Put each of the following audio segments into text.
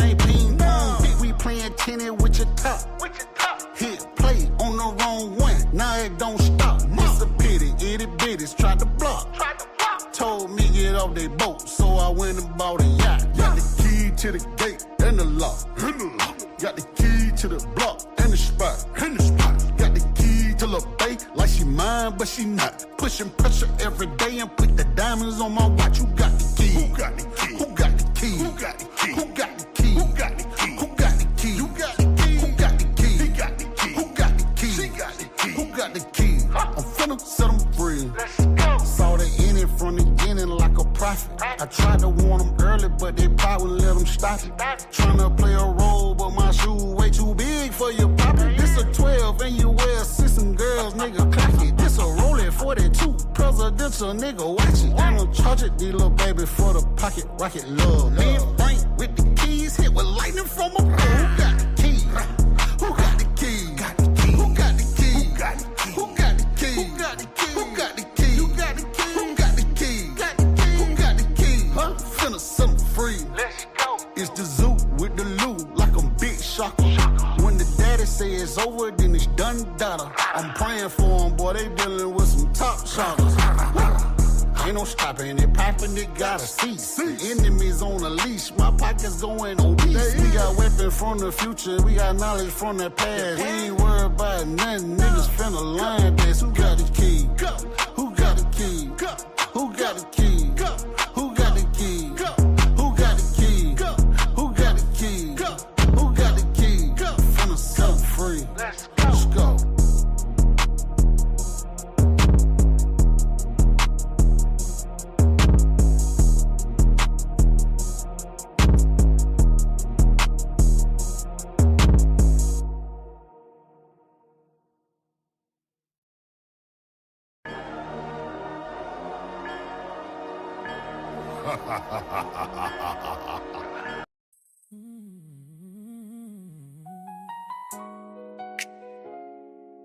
ain't ping pong. Bitch, we playing tennis with your top. Hit play on the wrong one. Now it don't stop. It's a pity. Itty bitties tried to block. Told me get off they boat, so I went and bought a yacht. Got the key to the gate and the lock. Got the key to the block and the spot. Got the key to the bay like she mine, but she not. Pushing pressure every day and put the diamonds on my watch. Who got the key? Who got the key? Who got the key? Who got the key? Who got the key? Who got the key? Who got the key? You got the key? Who got the key? He got the key. Who got the key? She got the key. Who got the key? I'm finna set them free. Saw the ending from the beginning like a prophet. I tried to warn them early, but they probably let them stop it. Tryna play a role, but my shoe way too big for your poppy. This a 12 and you wear sis and girls, nigga, clock it. This a rolling 42, presidential, nigga, watch it. I don't charge it, these little baby for the pocket rocket love. Me and Frank with the keys, hit with lightning from a pole. Who got the key? Who got the key? Got the key? Who got the key? Who got the key? Who got the key? Who got the key? Who got the key? You got the key? Who got the key? Got the key? Who got the key? Huh? Finna set 'em free. Let's go. It's the zoo with the loot, like I'm Big Shaka. When the daddy say it's over, then it's done data. I'm praying for them, boy, they dealing with some top shotters. Ain't no stopping it, popping it, gotta cease. Enemies on a leash, my pockets going obese. We got weapons from the future, we got knowledge from the past. We ain't worried about nothing, niggas finna line this. Who got the key? Who got the key? Who got the key? Who got the key? Who got the key? Who got the key? Who got the key? Finna set 'em free. Let's go.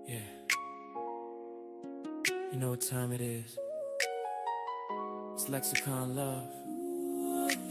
Yeah. You know what time it is. It's Lexicon Love.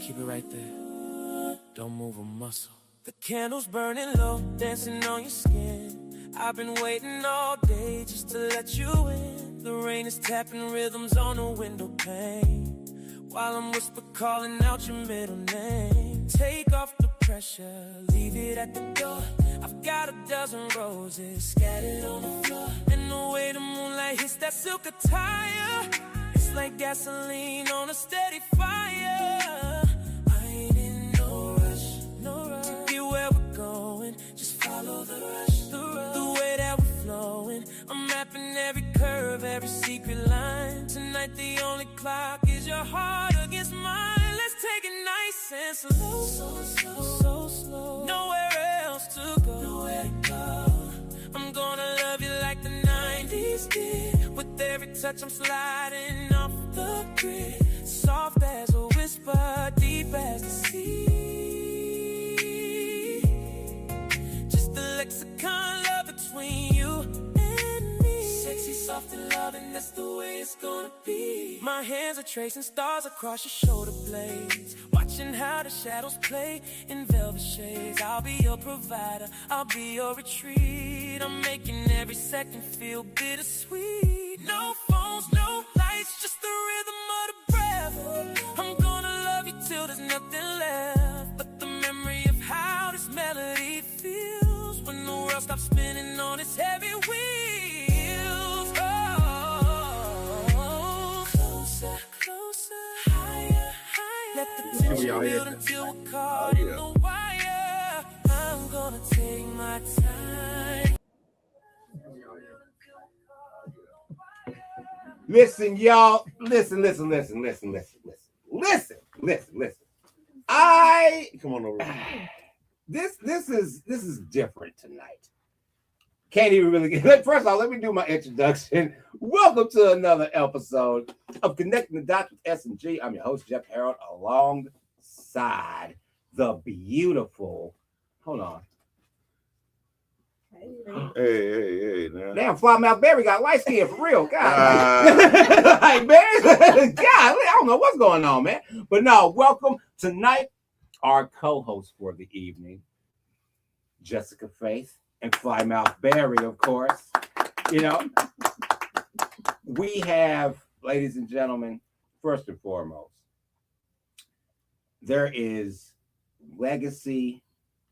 Keep it right there. Don't move a muscle. The candle's burning low, dancing on your skin. I've been waiting all day just to let you in. The rain is tapping rhythms on the window pane, while I'm whisper calling out your middle name. Take off the pressure, leave it at the door. I've got a dozen roses scattered on the floor, and the way the moonlight hits that silk attire, it's like gasoline on a steady fire. I ain't in no rush to get where we're going. Just follow the rush, the way that we're flowing. I'm mapping every curve, every secret line. Tonight the only clock is your heart against mine. Let's take it nice and slow, so slow. Nowhere else to go, nowhere to go. I'm gonna love you like the 90s did. With every touch I'm sliding off the grid. Soft as a whisper, deep as the sea. Just the lexicon love between you and me. Sexy, soft and loving, that's the way it's gonna be. My hands are tracing stars across your shoulder blades, watching how the shadows play in velvet shades. I'll be your provider, I'll be your retreat. I'm making every second feel bittersweet. No phones, no lights, just the rhythm of the breath. I'm gonna love you till there's nothing left but the memory of how this melody feels when the world stops spinning on its heavy wheels. Oh, closer, closer, higher, higher. Let the tension build until we're caught in the wire. I'm gonna take my time. Listen, y'all. Listen. Come on over. This is different tonight. Can't even really get. First of all, let me do my introduction. Welcome to another episode of Connecting the Dots with S&G. I'm your host, Jeff Harold, alongside the beautiful. Hold on. Hey, man. Damn, Flymouth Berry got light skin for real. God. Like, Berry, God, I don't know what's going on, man. But no, welcome tonight. our co-host for the evening, Jessica Faith and Flymouth Barry, of course. You know, we have, ladies and gentlemen, first and foremost, there is legacy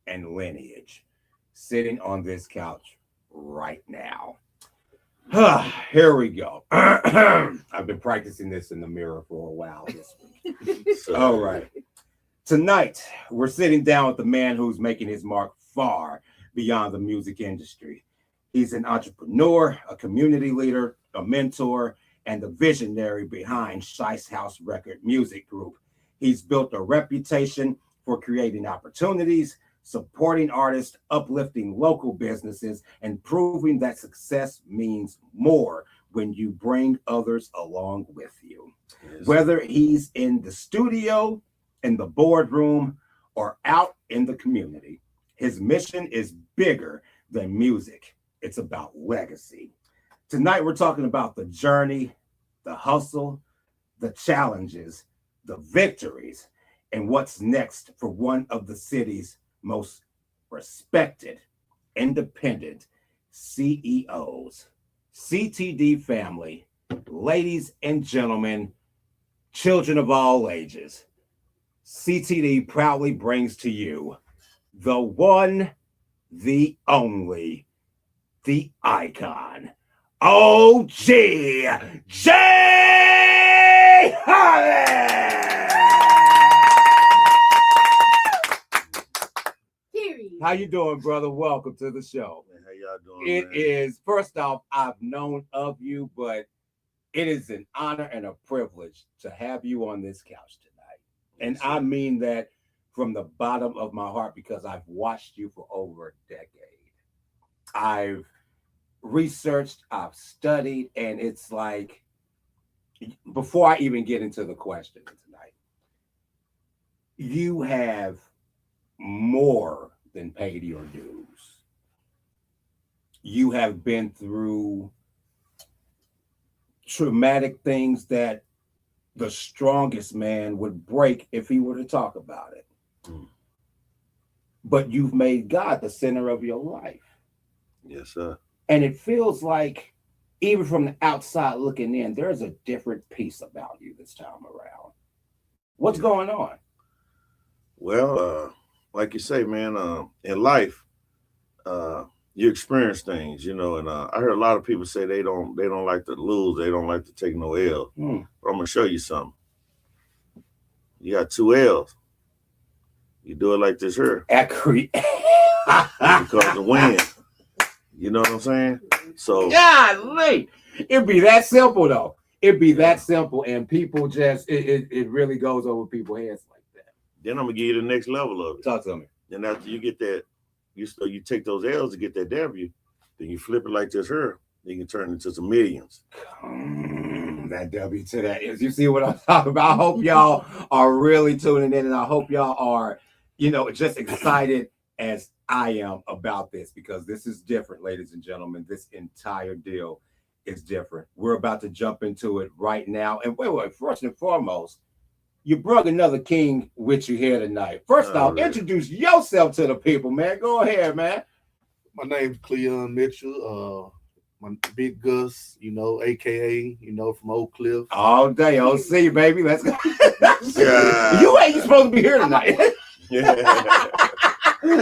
and lineage sitting on this couch right now. Here we go. I've been practicing this in the mirror for a while this week. All right. Tonight, we're sitting down with the man who's making his mark far beyond the music industry. He's an entrepreneur, a community leader, a mentor, and the visionary behind Shice House Record Music Group. He's built a reputation for creating opportunities, supporting artists, uplifting local businesses, and proving that success means more when you bring others along with you. Yes. Whether he's in the studio, in the boardroom, or out in the community, his mission is bigger than music. It's about legacy. Tonight, we're talking about the journey, the hustle, the challenges, the victories, and what's next for one of the city's most respected, independent CEOs. CTD family, ladies and gentlemen, children of all ages, CTD proudly brings to you the one, the only, the icon, OG Jay Holland! How you doing, brother? Welcome to the show. Man, how y'all doing? It is, first off, I've known of you, but it is an honor and a privilege to have you on this couch tonight. And I mean that from the bottom of my heart because I've watched you for over a decade. I've researched, I've studied, and it's like, before I even get into the question tonight, you have more than paid your dues. You have been through traumatic things that the strongest man would break if he were to talk about it. But you've made God the center of your life. Yes, sir. And it feels like, even from the outside looking in, there's a different piece about you this time around. What's going on? Well, like you say, man, in life, you experience things, you know, and I heard a lot of people say they don't like to lose, they don't like to take no L. But I'm gonna show you something. You got 2 L's. You do it like this here. Accurate. Because the win. You know what I'm saying? So golly, it'd be that simple though. It'd be that simple, and people just it really goes over people's heads like that. Then I'm gonna give you the next level of it. Talk to me. Then after you get that, you take those L's to get that W, then you flip it like this here, then you can turn it into some millions. That W to that is. You see what I'm talking about? I hope y'all are really tuning in, and I hope y'all are, just excited as I am about this, because this is different, ladies and gentlemen. This entire deal is different. We're about to jump into it right now. And wait, first and foremost, you brought another king with you here tonight. First off, introduce yourself to the people, man. Go ahead, man. My name's Cleon Mitchell. My Big Gus, AKA, from Oak Cliff. All day, OC, baby. Let's go. You ain't supposed to be here tonight. I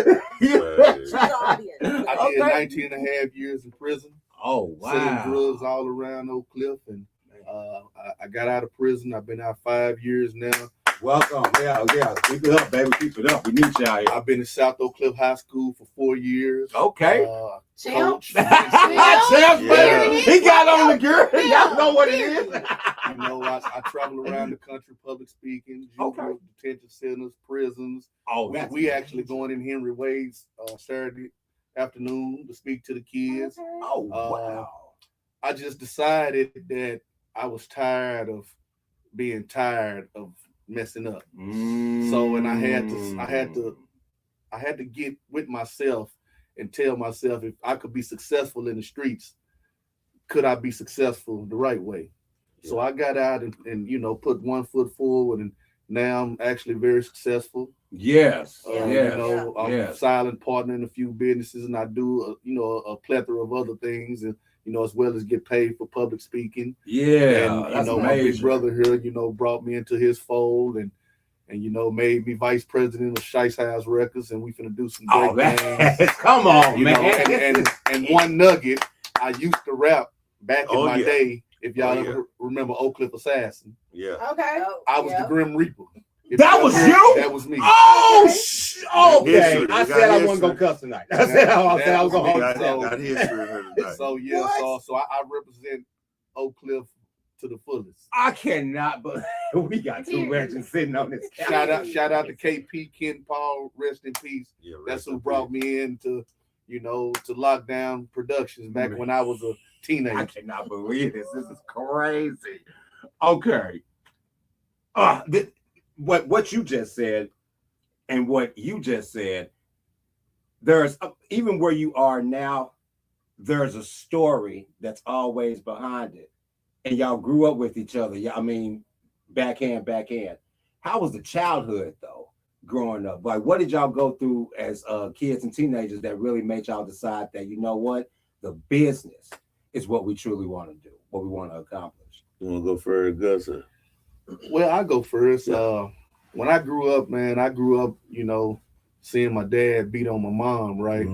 did 19 and a half years in prison. Oh, wow. Selling drugs all around Oak Cliff. And I got out of prison. I've been out 5 years now. Welcome. Yeah. Keep it up, baby. Keep it up. We need y'all here. I've been in South Oak Cliff High School for 4 years. Okay. Coach. Champ, baby. He got on the girl. Y'all know what it is. I travel around the country, public speaking, juvenile detention centers, prisons. Oh, we actually going in Henry Wade's Saturday afternoon to speak to the kids. Oh, wow. I just decided that I was tired of being tired of messing up. So, and I had to get with myself and tell myself, if I could be successful in the streets, could I be successful the right way? Yeah. So I got out and put one foot forward, and now I'm actually very successful. Yes. You Yes. know, I'm Yes. silent partner in a few businesses, and I do, a plethora of other things, and as well as get paid for public speaking. Yeah. And That's my big amazing. brother here, brought me into his fold, and made me vice president of Shice House Records, and we finna do some great things. Come on, man. And one nugget, I used to rap back in my yeah. day. If y'all Oh, yeah. ever remember Oak Cliff Assassin, Yeah. Okay. I was the Grim Reaper. If That you was ever- you? That was me. Oh, okay. History. I We said got I wasn't gonna history. cuss tonight. I said I was gonna hold Got, it down. got history here tonight. So yeah, What? so I represent Oak Cliff to the fullest. I cannot, but we got two legends sitting on this couch. Shout out to KP Ken Paul, rest in peace. Yeah, That's rest who in brought peace. me into, to Lockdown Productions back when I was a I teenager. cannot believe this. This is crazy. Okay. What you just said and what you just said, there's even where you are now, there's a story that's always behind it. And y'all grew up with each other. I mean, backhand. How was the childhood though, growing up? Like, what did y'all go through as kids and teenagers that really made y'all decide that, you know what, the business is what we truly want to do, what we want to accomplish? You want to go first, Gus? Well, I go first. Yeah. When I grew up, man, seeing my dad beat on my mom, right?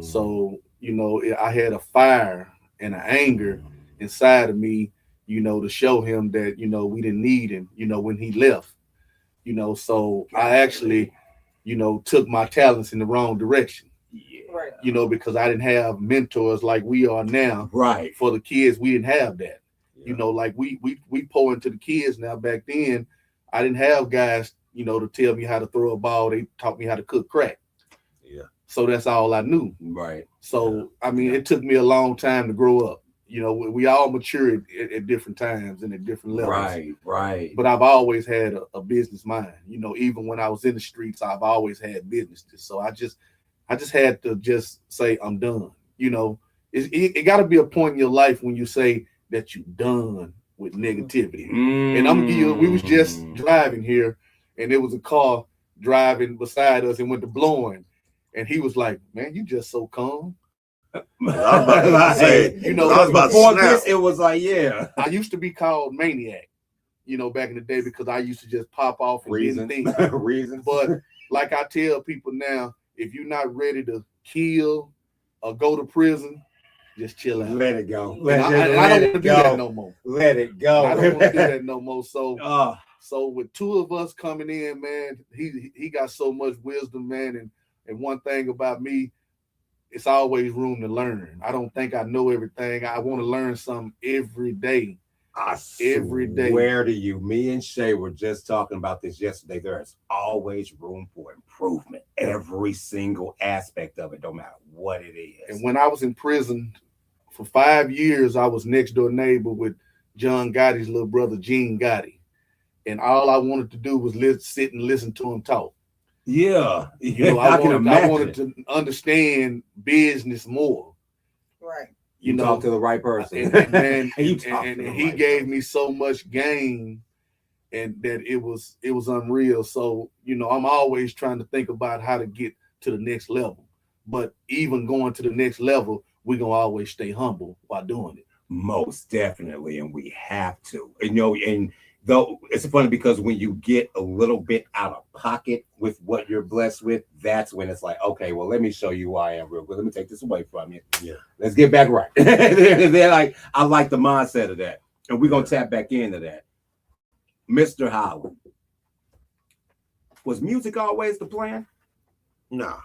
So, I had a fire and an anger inside of me, to show him that, we didn't need him, when he left, so I actually, took my talents in the wrong direction, Right. because I didn't have mentors like we are now. Right. For the kids, we didn't have that. Yeah. Like we pour into the kids now. Back then, I didn't have guys, to tell me how to throw a ball. They taught me how to cook crack. Yeah. So that's all I knew. Right. So, I mean, it took me a long time to grow up. We all matured at different times and at different levels. Right. But I've always had a business mind. Even when I was in the streets, I've always had businesses. So I just had to just say, I'm done. It got to be a point in your life when you say that you're done with negativity. And I'm we was just driving here, and there was a car driving beside us and went to blowing. And he was like, man, you just so calm. I was about to say, I was about to before snap. this, it was like, yeah. I used to be called Maniac, back in the day, because I used to just pop off and Reasons. Reasons. But like I tell people now, if you're not ready to kill or go to prison, just chill out. Let it go. I don't want to do that no more. Let it go. I don't want to do that no more. So with two of us coming in, man, he got so much wisdom, man. And one thing about me, it's always room to learn. I don't think I know everything. I want to learn something every day. Every day. Where do you? Me and Shay were just talking about this yesterday. There is always room for improvement. Every single aspect of it, no matter what it is. And when I was in prison for 5 years, I was next door neighbor with John Gotti's little brother, Gene Gotti. And all I wanted to do was sit and listen to him talk. Yeah. I wanted to understand business more. Right. You talk to the right person. And he gave me so much game, and that it was unreal. So, I'm always trying to think about how to get to the next level. But even going to the next level, we're going to always stay humble while doing it. Most definitely. And we have to. And though it's funny because when you get a little bit out of pocket with what you're blessed with, that's when it's like, okay, well, let me show you who I am real good. Let me take this away from you. Yeah. Let's get back right. They're like, I like the mindset of that. And we're going to tap back into that. Mr. Holland, was music always the plan? Nah.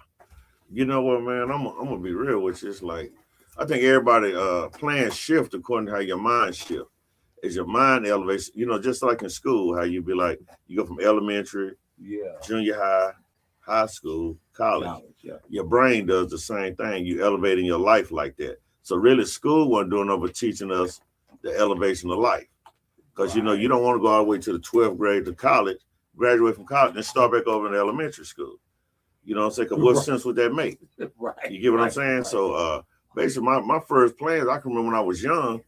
You know what, man? I'm gonna be real with you. It's like, I think everybody plans shift according to how your mind shift. As your mind elevates, just like in school, how you be like, you go from elementary, junior high, high school, college. Yeah. Your brain does the same thing. You elevating your life like that. So really, school wasn't doing over teaching us the elevation of life. Because, you don't want to go all the way to the 12th grade to college, graduate from college, and start back over in elementary school. You know what I'm saying? Because what sense would that make? Right. You get what I'm saying? Right. So basically, my first plans, I can remember when I was young,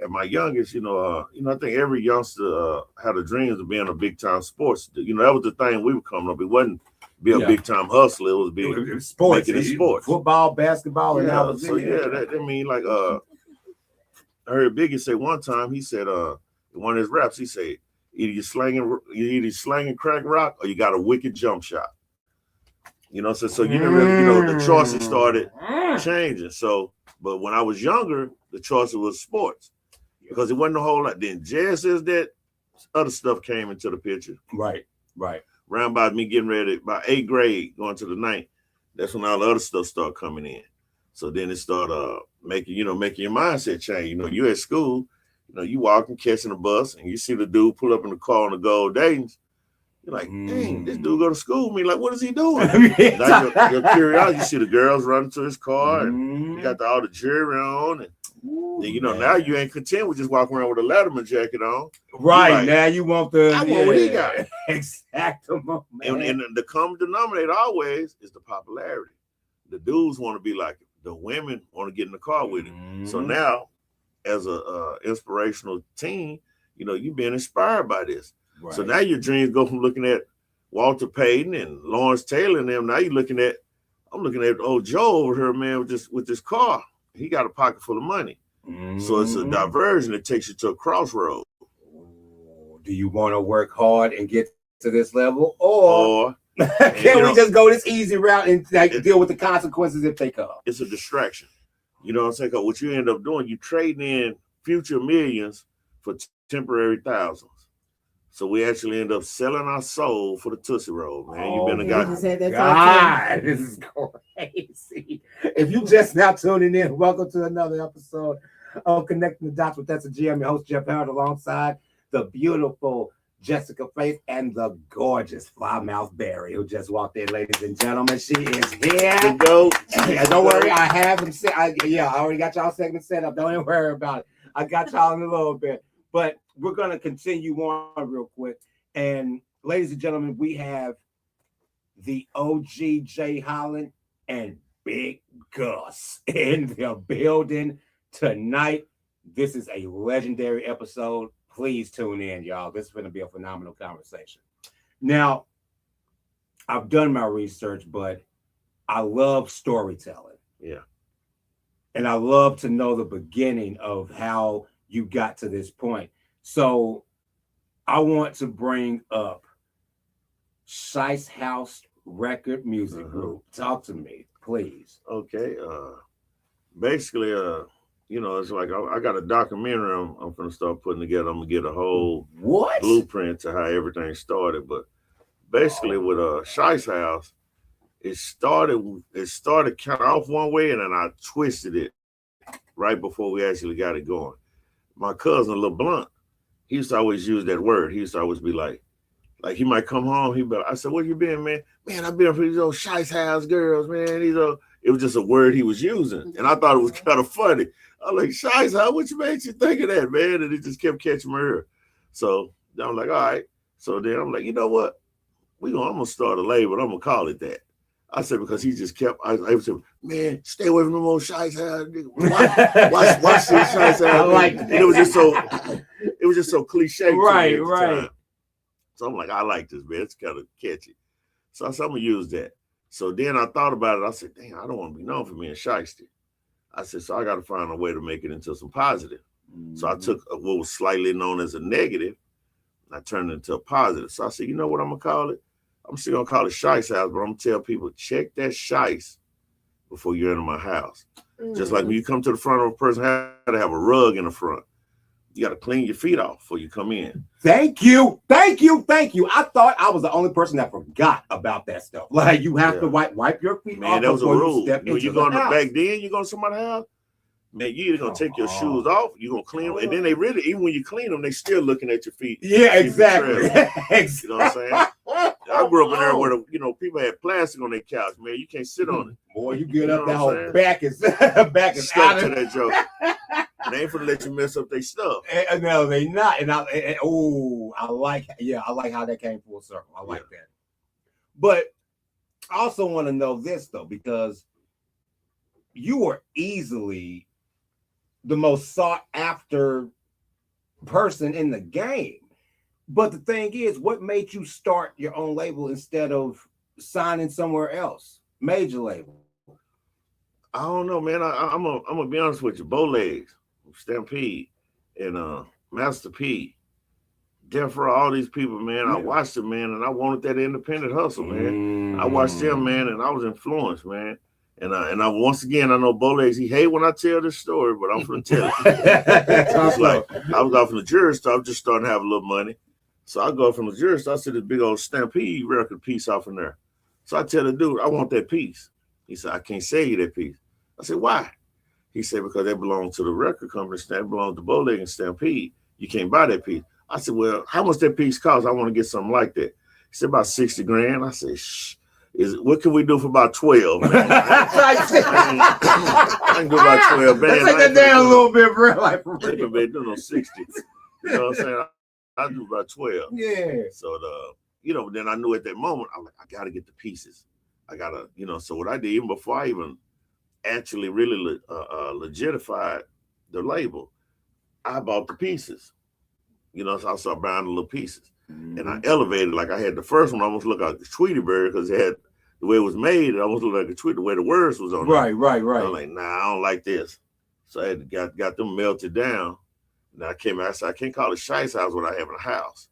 at my youngest, I think every youngster had a dream of being a big time sports. That was the thing we were coming up. It wasn't be a big time hustler. It was big sports, making it sports, football, basketball, and that was so that I mean, like I heard Biggie say one time. He said, one of his raps, he said, either you slanging crack rock or you got a wicked jump shot. You know, so you didn't really, you know, the choices started changing. So, but when I was younger, the choice was sports because it wasn't a whole lot. Then just as that other stuff came into the picture. Right. Round about me getting ready, by 8th grade, going to the 9th, that's when all the other stuff started coming in. So then it started making your mindset change. You know, you at school, you know, you walking, catching a bus, and you see the dude pull up in the car on the gold Dayton's. You're like, dang, this dude go to school with me. Like, what is he doing? Now your curiosity, you see the girls running to his car, and you got all the jewelry on, and then, you know, now you ain't content with just walking around with a Letterman jacket on. Right, like, now you want I want what he got. Exactly. And the common denominator always is the popularity. The dudes want to be like it. The women want to get in the car with it. So now, as a inspirational teen, you know, you've been inspired by this. Right. So now your dreams go from looking at Walter Payton and Lawrence Taylor and them. Now I'm looking at old Joe over here, man, with this car. He got a pocket full of money. So it's a diversion that takes you to a crossroad. Do you want to work hard and get to this level, or can we just go this easy route and deal with the consequences if they come? It's a distraction. You know what I'm saying? Because what you end up doing, you trading in future millions for temporary thousands. So we actually end up selling our soul for the Tootsie Roll, man. You've been a guy. God, this is crazy. If you just now tuning in, welcome to another episode of Connecting the Dots with That's a GM, your host, Jeff Howard, alongside the beautiful Jessica Faith and the gorgeous Flymouth Berry, who just walked in, ladies and gentlemen. She is here. Don't worry, I have them set. I already got y'all segment set up. Don't even worry about it. I got y'all in a little bit. But we're going to continue on real quick. And ladies and gentlemen, we have the OG Jay Holland and Big Gus in the building tonight. This is a legendary episode. Please tune in, y'all. This is going to be a phenomenal conversation. Now, I've done my research, but I love storytelling. Yeah. And I love to know the beginning of how you got to this point. So I want to bring up Shice House Record Music Group. Talk to me, please. Okay. Basically, you know, it's like I got a documentary I'm going to start putting together. I'm going to get a whole blueprint to how everything started. But basically with Shice House, it started kind of off one way, and then I twisted it right before we actually got it going. My cousin, LeBlanc, he used to always use that word. He used to always be like he might come home. I said, where you been, man? Man, I've been for these old Shice House girls, man. It was just a word he was using. And I thought it was kind of funny. I was like, Shice House, what made you think of that, man? And it just kept catching my ear. So I'm like, all right. So then I'm like, you know what? I'm going to start a label. I'm going to call it that. I said, because he just kept, I was saying, man, stay away from them old Shice House. Watch this Shice House. I like that. And it was just so cliche. Right. Time. So I'm like, I like this, man. It's kind of catchy. So I said, I'm going to use that. So then I thought about it. I said, dang, I don't want to be known for being shysty. I said, so I got to find a way to make it into some positive. So I took what was slightly known as a negative, and I turned it into a positive. So I said, you know what I'm going to call it? I'm still going to call it Shice House, but I'm going to tell people, check that shice before you enter my house. Just like when you come to the front of a person, have to have a rug in the front. You got to clean your feet off before you come in. Thank you. I thought I was the only person that forgot about that stuff. Like, you have to wipe your feet off. Man, that was a rule. When you go back then, you go to somebody's house, man, you either going to take your shoes off, you're going to clean them, and then they really, even when you clean them, they still looking at your feet. Yeah, exactly. You know what I'm saying? I grew up in there where, people had plastic on their couch, man. You can't sit on it. Boy, you get up, that whole back is stuck to that joke. They ain't for to let you mess up their stuff. No, they not. And I like how that came full circle. I like that. But I also want to know this, though, because you were easily the most sought after person in the game. But the thing is, what made you start your own label instead of signing somewhere else, major label? I don't know, man. I'm gonna be honest with you. Bowlegs, Stampede, and Master P, Death Row, all these people, man. I watched them, man, and I wanted that independent hustle, man. I watched them, man, and I was influenced, man. And I once again, I know Bowlegs, he hate when I tell this story, but I'm gonna tell it. It's like I was off from the jury store, I was just starting to have a little money. So I go from the jury store, I see this big old Stampede record piece off in there. So I tell the dude, I want that piece. He said, I can't sell you that piece. I said, why? He said, because that belongs to the record company, that belongs to Bowleg and Stampede. You can't buy that piece. I said, well, how much that piece cost? I want to get something like that. He said, about 60 grand. I said, shh. What can we do for about 12? Man? I can do about 12, man. Let's take that down a little bit, bro. Like, for real. Man, do no 60. You know what I'm saying? I do about 12. Yeah. So, then I knew at that moment, I'm like, I got to get the pieces. I got to, so what I did, even before I even actually really legitified the label, I bought the pieces. So I started buying the little pieces. Mm-hmm. And I elevated, like I had the first one almost look like the Tweety Bird because it had the way it was made, it almost looked like a Tweety, the way the words was on right, it. Right. I'm like, nah, I don't like this. So I had got them melted down. And I came out, I said, I can't call it Shice House what I have in the house.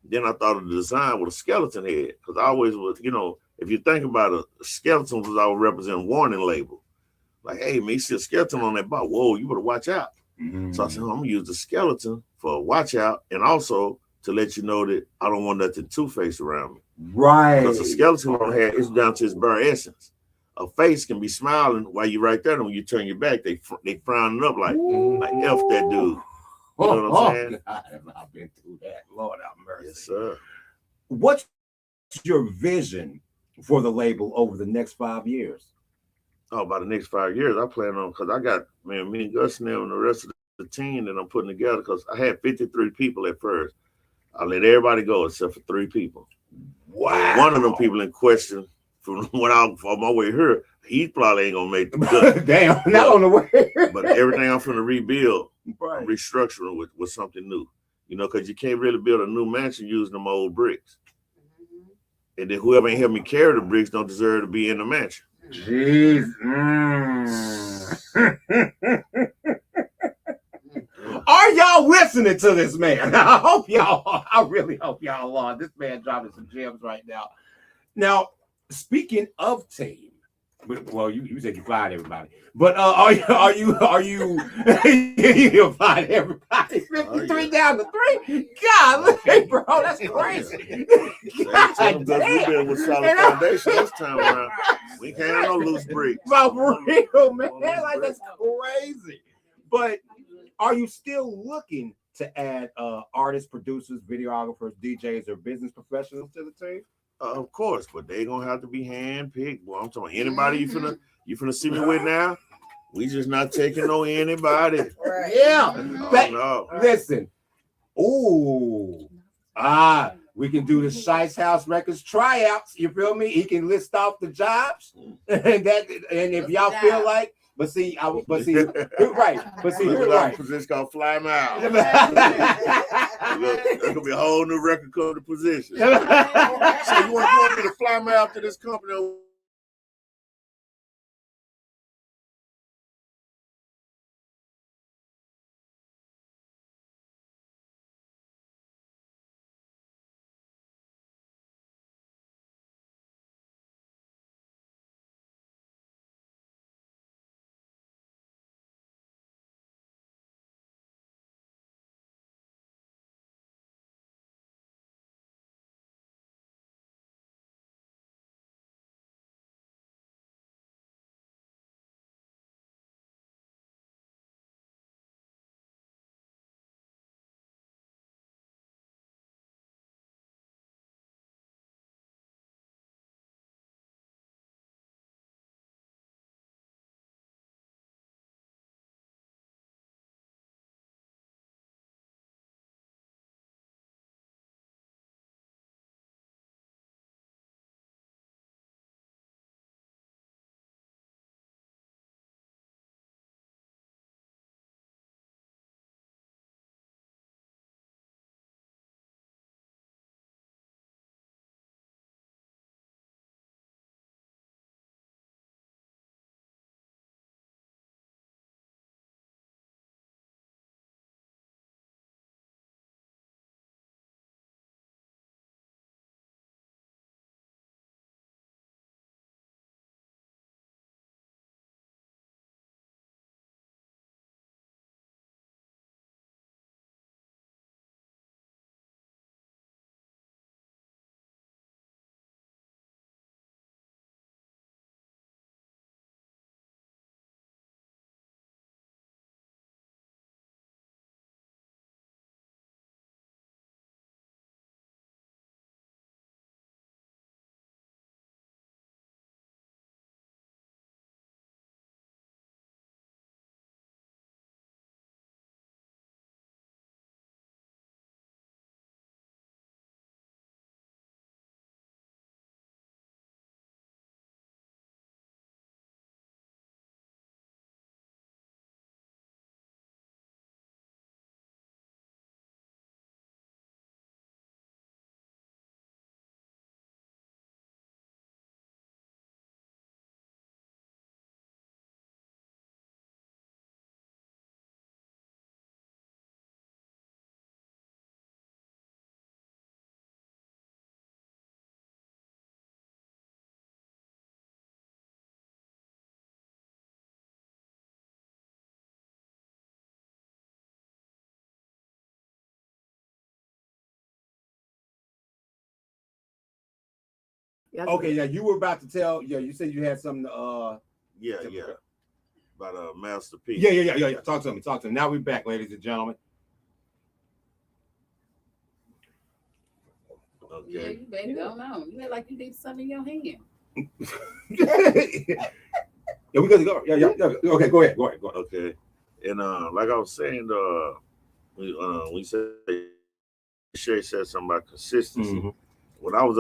Then I thought of the design with a skeleton head. Because I always was, if you think about it, a skeleton was always represent warning label. Like, hey, man, you see a skeleton on that box. Whoa, you better watch out. Mm-hmm. So I said, I'm going to use the skeleton for watch out and also to let you know that I don't want nothing two-faced around me. Right. Because a skeleton on head is down to its bare essence. A face can be smiling while you're right there, and when you turn your back, they frowning up like F that dude. You know what I'm saying? God, I've been through that. Lord have mercy. Yes, sir. What's your vision for the label over the next 5 years? Oh, by the next 5 years, I plan on, because I got, me and Gus and them and the rest of the team that I'm putting together, because I had 53 people at first. I let everybody go except for 3 people. Wow. One of them people in question, from when I was on my way here, he probably ain't going to make the cut. Damn, not on the way. But everything I'm finna rebuild, right. I'm restructuring with something new. Because you can't really build a new mansion using them old bricks. And then whoever ain't helped me carry the bricks don't deserve to be in the mansion. Jeez. Are y'all listening to this man? I really hope y'all are. This man dropping some gems right now. Now, speaking of team, well, you said you fired everybody, but are you you fired everybody? 53 down to 3. God, bro, that's crazy. God damn. We've been with solid foundation this time around. We can't have no loose bricks. For real, man. Like that's crazy. But are you still looking to add artists, producers, videographers, DJs, or business professionals to the team? Of course, but they gonna have to be handpicked. Well, I'm talking anybody you finna see me with now. We just not taking no anybody. Right. Yeah. No. Listen. Ooh. We can do the Shice House Records tryouts. You feel me? He can list off the jobs, and if y'all feel like. But see, right. But see, you're right. Position called Fly Mile. There's gonna be a whole new record company position. So you want me to fly me out to this company? Okay, yeah, you were about to tell. Yeah, you said you had something. Yeah. About Master P. Yeah. Talk to me. Now we're back, ladies and gentlemen. Okay. Yeah, you better go on. You look like you need something in your hand. Yeah, we got to go. Yeah. Okay, go ahead. Okay. And like I was saying, we said Shay said something about consistency. Mm-hmm. When I was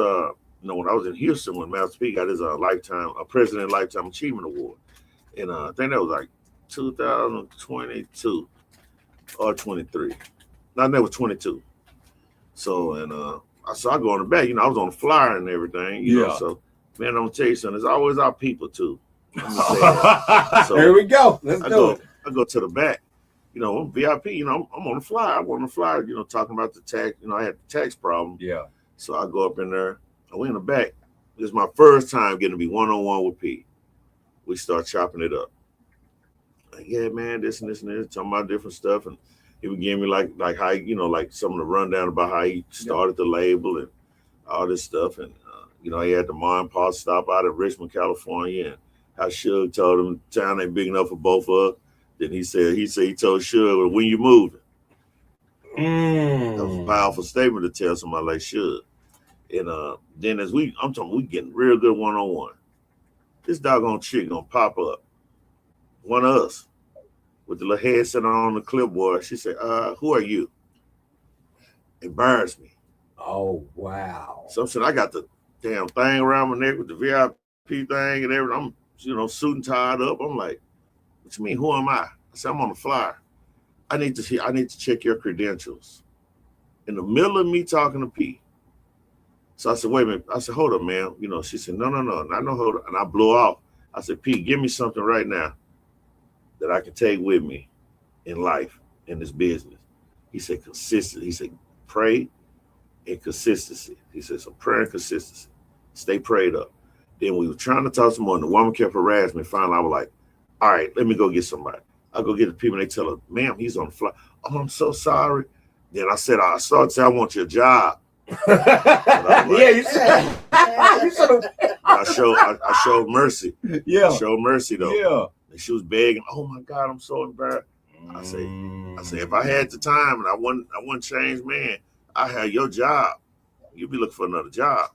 when I was in Houston, when Master P got his President Lifetime Achievement Award, and I think that was like 2022 or 23. No, that was 22. So I go on the back. I was on the flyer and everything. You know, so man, I'm gonna tell you something. There's always our people too. So here we go. Let's do it. I go to the back. I'm VIP. I'm on the flyer. I'm on the flyer. Talking about the tax. I had the tax problem. Yeah. So I go up in there. I went in the back. This is my first time getting to be one-on-one with P. We start chopping it up. Like, yeah, man, this and this and this, talking about different stuff, and he would give me like how like some of the rundown about how he started the label and all this stuff, and he had the mom and pop stop out of Richmond, California, and how Suge told him town ain't big enough for both of us. Then he told Suge, well, when you moving? That was a powerful statement to tell somebody like Suge. And then as we getting real good one-on-one. This doggone chick gonna pop up. One of us with the little headset on the clipboard. She said, who are you? Embarrassed me. Oh, wow. So I said, I got the damn thing around my neck with the VIP thing and everything. I'm, suit and tied up. I'm like, what you mean, who am I? I said, I'm on the flyer. I need to check your credentials. In the middle of me talking to P. So I said, wait a minute. I said, hold up, man. She said, no, not no hold up. And I blew off. I said, P, give me something right now that I can take with me in life, in this business. He said, consistency. He said, pray and consistency. He said, so prayer and consistency. Stay prayed up. Then we were trying to talk to someone. The woman kept harassing me. Finally, I was like, all right, let me go get somebody. I go get the people and they tell her, ma'am, he's on the fly. Oh, I'm so sorry. Then I started to say, I want your job. Yeah, you said. I showed mercy. Yeah. I showed mercy though. Yeah. And she was begging, oh my God, I'm so embarrassed. I say, if I had the time and I wasn't changed man, I had your job. You'd be looking for another job.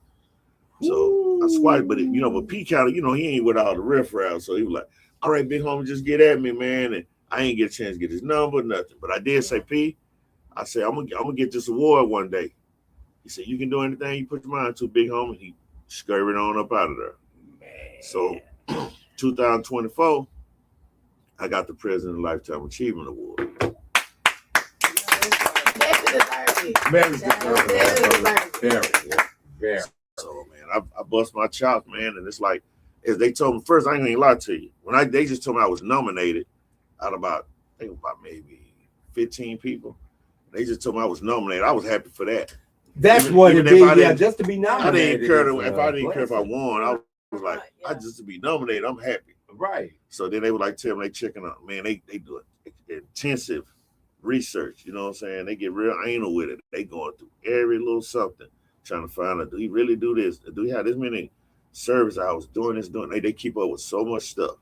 So I swiped, but but P counter, he ain't with all the riffraff. So he was like, all right, big homie, just get at me, man. And I ain't get a chance to get his number, nothing. But I did say, P, I said, I'm gonna get this award one day. He said, you can do anything you put your mind to, big homie. He scurried on up out of there. Man. So 2024, I got the President Lifetime Achievement Award. Very. So, man, I bust my chops, man. And it's like, as they told me first, I ain't gonna lie to you. They just told me I was nominated out of about maybe 15 people. They just told me I was nominated. I was happy for that. That's what it is. Just to be nominated. I didn't care if I won. I was like, I just to be nominated, I'm happy. Right. So then they would like tell me they checking out. Man, they do intensive research. You know what I'm saying? They get real anal with it. They going through every little something, trying to find out, do he really do this? Do he have this many service hours doing this? They keep up with so much stuff.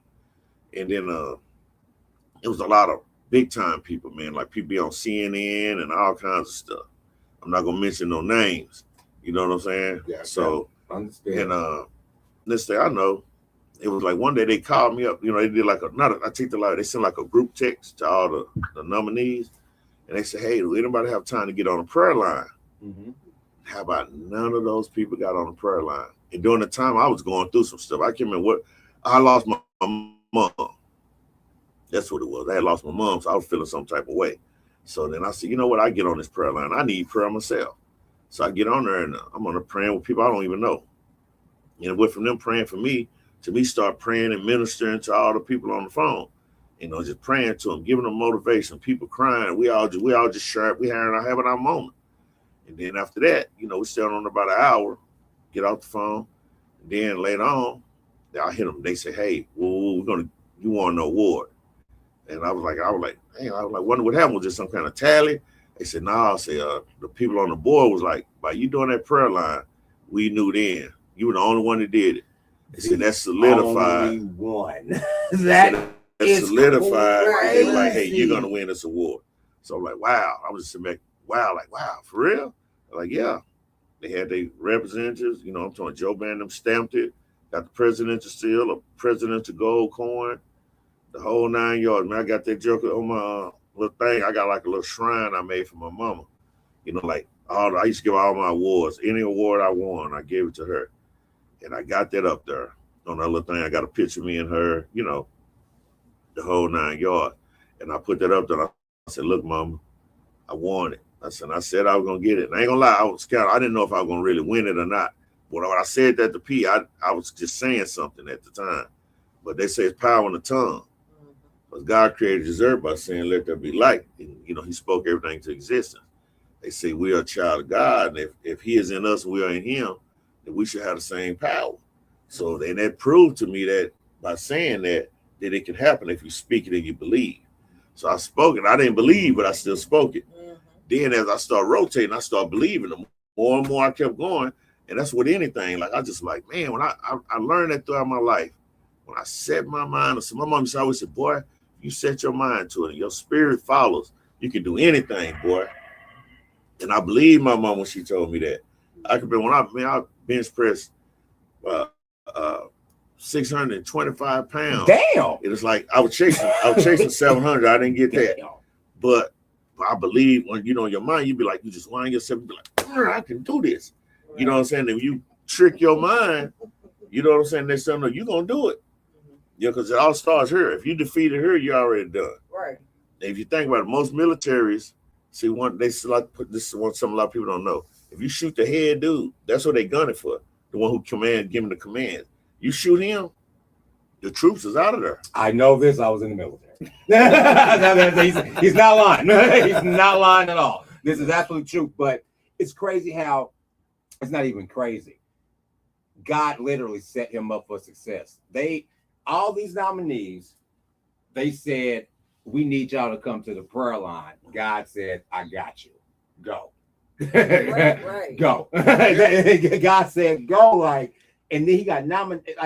And then it was a lot of big time people, man. Like people be on CNN and all kinds of stuff. I'm not gonna mention no names. You know what I'm saying? Yeah. So understand. And next thing I know, it was like one day they called me up. They did like they sent like a group text to all the nominees, and they said, "Hey, do anybody have time to get on a prayer line?" Mm-hmm. How about none of those people got on the prayer line? And during the time I was going through some stuff, I can't remember I lost my mom. That's what it was. I had lost my mom, so I was feeling some type of way. So then I said, you know what? I get on this prayer line. I need prayer myself. So I get on there and I'm on there praying with people I don't even know. And it went from them praying for me to me start praying and ministering to all the people on the phone. Just praying to them, giving them motivation, people crying. We all just share. We having our moment. And then after that, we stayed on about an hour, get off the phone. And then later on, I hit them. They say, hey, you want an award. And I was like, wonder what happened. Was there some kind of tally? They said, no. I said, the people on the board was like, by you doing that prayer line, we knew then You were the only one that did it. They said that's solidified. Only one. That is solidified. They crazy. were like, hey, you're gonna win this award. So I'm like, wow. I was just like, wow, for real? They're like, yeah. They had their representatives, I'm talking Joe Bandham stamped it, got the presidential seal, a presidential gold coin, the whole 9 yards. Man, I got that joker on my little thing. I got like a little shrine I made for my mama. Like I used to give all my awards. Any award I won, I gave it to her. And I got that up there on that little thing. I got a picture of me and her, the whole 9 yards. And I put that up there. I said, look, mama, I won it. I said I was going to get it. And I ain't going to lie, I was scared. I didn't know if I was going to really win it or not. But when I said that to P, I was just saying something at the time. But they say it's power in the tongue. Because God created this earth by saying, let there be light. And, he spoke everything to existence. They say we are a child of God. And if he is in us and we are in him, that we should have the same power. So then that proved to me that by saying that it can happen if you speak it and you believe. So I spoke it. I didn't believe, but I still spoke it. Then as I started rotating, I started believing. The more and more I kept going. And that's with anything. Like I just like, man, when I learned that throughout my life, when I set my mind, so my mom always said, boy, you set your mind to it and your spirit follows, you can do anything, boy. And I believe my mom when she told me that. I could be when I bench press 625 pounds. Damn. It was like I was chasing 700. I didn't get that. But I believe when in your mind, you be like, you just wind yourself and be like, I can do this. Right. You know what I'm saying? If you trick your mind, you know what I'm saying? They say, no, you're gonna do it. Yeah, because it all starts here. If you defeated her, you're already done. Right. And if you think about it, most militaries, see this is a lot of people don't know. If you shoot the head dude, that's what they gunning for. The one who giving the command. You shoot him, the troops is out of there. I know this. I was in the military. He's not lying. He's not lying at all. This is absolute truth. But it's crazy how it's not even crazy. God literally set him up for success. All these nominees, they said, we need y'all to come to the prayer line. God said, I got you. Go. Right. Go. God said, go. And then he got nominated.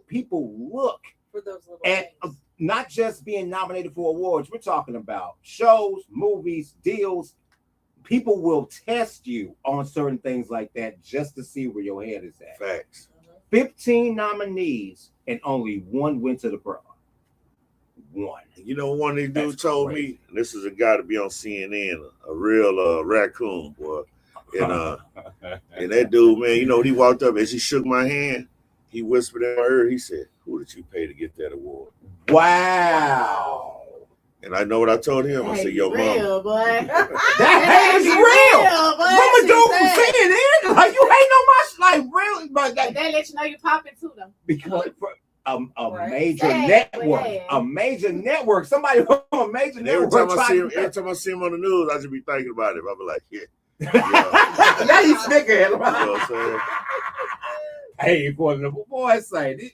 People look for those little at not just being nominated for awards. We're talking about shows, movies, deals. People will test you on certain things like that just to see where your head is at. Facts. 15 nominees and only one went to the pro. One. One of these dudes told me, this is a guy to be on CNN, a real raccoon, boy. And that dude, man, when he walked up, as he shook my hand, he whispered in my ear, he said, who did you pay to get that award? Wow. And I know what I told him. I said, yo, mama. Boy. That is real. Mama don't say it. Like, you ain't no much. Like, really. But they let you know you popping to them. Because a major network. A major network. Somebody from a major network. Every time I see him on the news, I just be thinking about it. I'll be like, yeah. Yeah, he's snickered. You know what I'm saying? Hey, for the boy say this.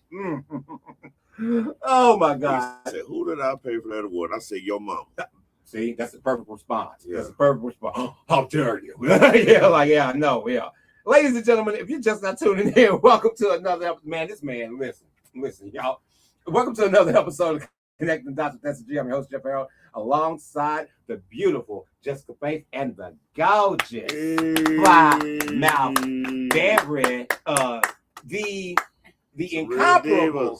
Oh my God. I said, who did I pay for that award? I said, your mom. See, that's the perfect response. Yeah. That's the perfect response. Oh, how dare you? Yeah, I know. Yeah. Ladies and gentlemen, if you're just not tuning in, welcome to another episode. Listen, y'all. Welcome to another episode of Connecting Dots with SG. I'm your host, Jeff Harold, alongside the beautiful Jessica Faith and the gorgeous fly mouth Barry, the incomparable.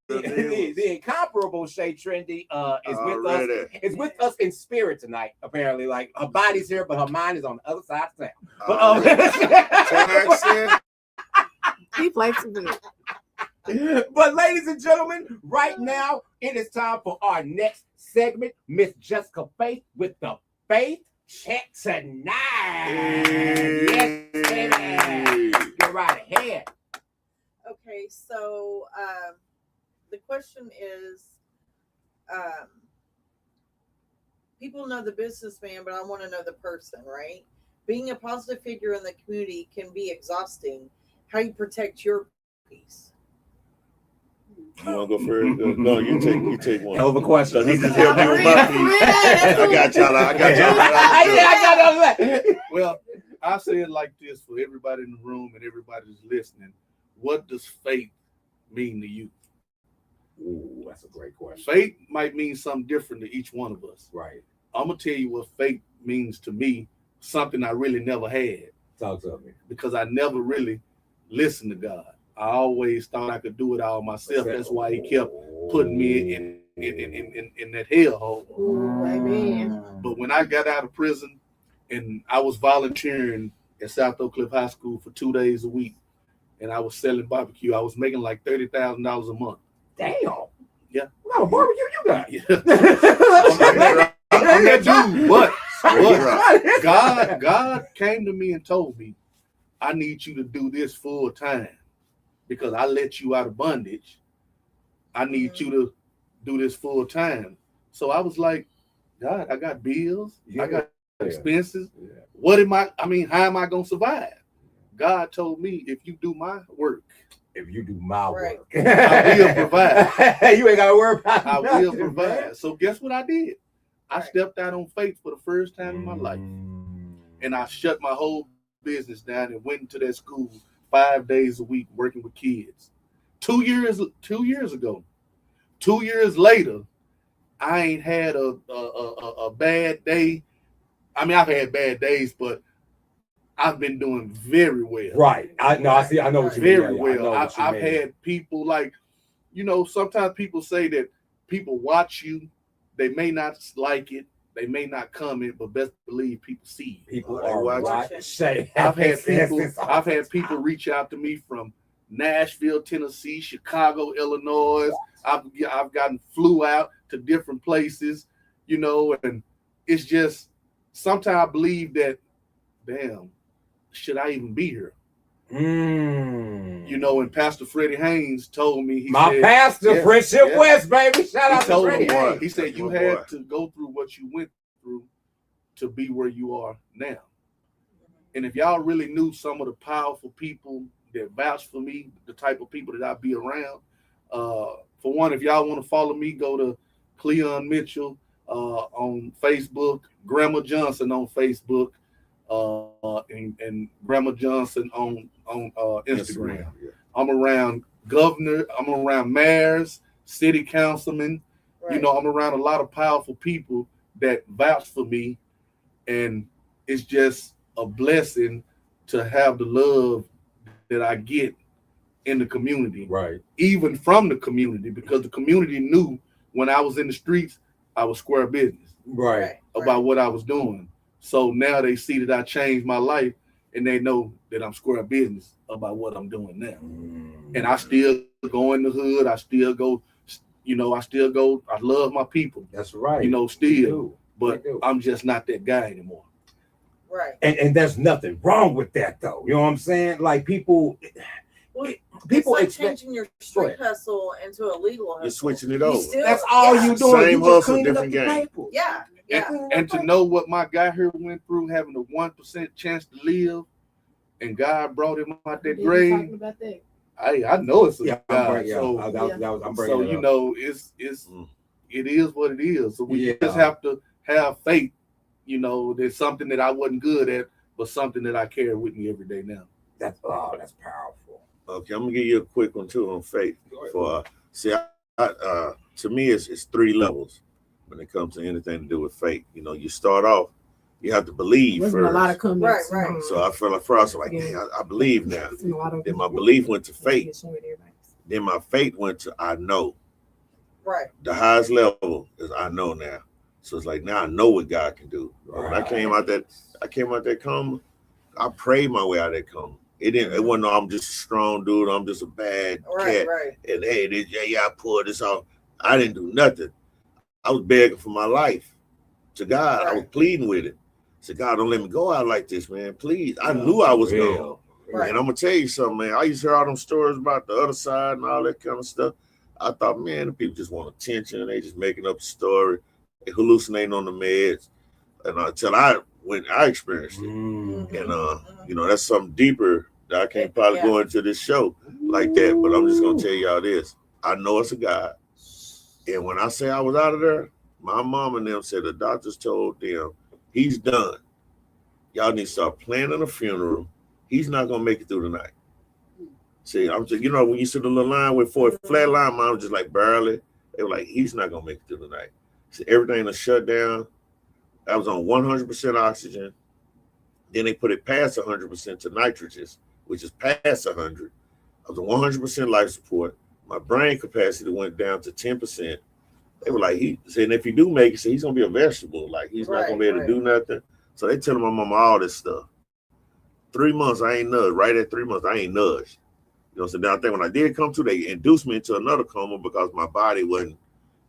The incomparable Shay Trendy is with us. Is with us in spirit tonight. Apparently, like her body's here, but her mind is on the other side of town. But he plays good. But ladies and gentlemen, right now it is time for our next segment, Miss Jessica Faith with the Faith Check tonight. Yes, baby. Get right ahead. Okay, so the question is, people know the businessman, but I want to know the person, right? Being a positive figure in the community can be exhausting. How do you protect your peace? You want to go first? No, you take one. Hell of a question. He just helped me with my piece. I got y'all. Well, I say it like this for everybody in the room and everybody that's listening. what does faith mean to you? Ooh, that's a great question. Faith might mean something different to each one of us. Right. I'm gonna tell you what faith means to me, something I really never had, Talk to me. because I never really listened to God. I always thought I could do it all myself. That's why he kept putting me in that hellhole. Ooh, amen. But when I got out of prison and I was volunteering at South Oak Cliff High School for 2 days a week, and I was selling barbecue, I was making like $30,000 a month. Damn. Yeah. What kind of barbecue you got? Yeah. I'm that dude, but What? God came to me and told me, I need you to do this full time because I let you out of bondage. I need you to do this full time. So I was like, God, I got bills, I got expenses. Yeah. What am I mean, how am I gonna survive? God told me, if you do my work, If you do my Right. work, I will provide. You ain't gotta worry about I nothing, will provide. man. So guess what I did? I Right. stepped out on faith for the first time in my life. And I shut my whole business down and went into that school 5 days a week working with kids. 2 years ago. 2 years later, I ain't had a bad day. I mean, I've had bad days, but I've been doing very well. Right. I know. I see. I know what you mean. Very Yeah, yeah, I know well. what you I've mean. had people like, sometimes people say that people watch you, they may not like it, they may not comment, but best believe people see you. People Oh, they are watch watching. it. Say, I've had yes, people. yes, I've had people reach out to me from Nashville, Tennessee, Chicago, Illinois. I've gotten flew out to different places, and it's just sometimes I believe that, damn, should I even be here? And Pastor Freddie Haynes told me, he said, pastor, yeah, Friendship yeah. West, baby. Shout He out to told Freddie me, Haynes. he said, you My had boy. to go through what you went through to be where you are now. And if y'all really knew some of the powerful people that vouch for me, the type of people that I be around, for one, if y'all want to follow me, go to Cleon Mitchell on Facebook, Grandma Johnson on Facebook, and Grandma Johnson on Instagram. Yeah. I'm around governor, I'm around mayors, city councilmen. Right. I'm around a lot of powerful people that vouch for me, and it's just a blessing to have the love that I get in the community, Right. even from the community, because the community knew when I was in the streets, I was square business Right. about what I was doing. So now they see that I changed my life, and they know that I'm square business about what I'm doing now. And I still go in the hood. I still go, I love my people, That's right. still, do. but You do. I'm just not that guy anymore. Right. And there's nothing wrong with that, though. You know what I'm saying? Like people It's like expect. changing your street hustle into a legal hustle. You're switching it You over. still- That's all yeah. you doing. Same You hustle, just cleaning up different the game. papers. Yeah. Yeah. And to know what my guy here went through, having a 1% chance to live, and God brought him out that Talking grave. about that. I know it's a Yeah, God. I'm So bringing it up. it is what it is. So we Yeah. just have to have faith. There's something that I wasn't good at, but something that I carry with me every day now. That's powerful. Okay, I'm gonna give you a quick one too on faith. To me, it's 3 levels when it comes to anything to do with faith. You start off, you have to believe Wasn't first. a lot of comments. Right. So I felt like first, like, Yeah. man, I believe now. A lot of Then my belief went to faith. everybody. Then my faith went to I know. Right. The highest level is I know now. So it's like now I know what God can do. When I came out that coma, I prayed my way out of that coma. It wasn't I'm just a strong dude, I'm just a bad Right. cat. Right. And hey, I pulled this off. I didn't do nothing. I was begging for my life to God. I was pleading with it. I said, God, don't let me go out like this, man. Please. I knew I was gone. Right. And I'm gonna tell you something, man. I used to hear all them stories about the other side and all that kind of stuff. I thought, man, the people just want attention. They just making up a story, they hallucinating on the meds. And until I experienced it. And that's something deeper that I can't probably go into this show like that. But I'm just gonna tell y'all this. I know it's a God. And when I say I was out of there, my mom and them said the doctors told them he's done. Y'all need to start planning a funeral. He's not gonna make it through the night. See, I'm just, when you see the little line with for a flat line, mine was just like barely. They were like, he's not gonna make it through the night. So everything was shut down. I was on 100% oxygen. Then they put it past 100% to nitrogen, which is past 100. I was on 100% life support. My brain capacity went down to 10%. They were like, he said, if you do make it, so he's gonna be a vegetable. Like he's not gonna be able to do nothing. So they telling my mama all this stuff. 3 months, I ain't nudged. Right at 3 months, I ain't nudged. So then I think when I did come to, they induced me into another coma because my body wasn't,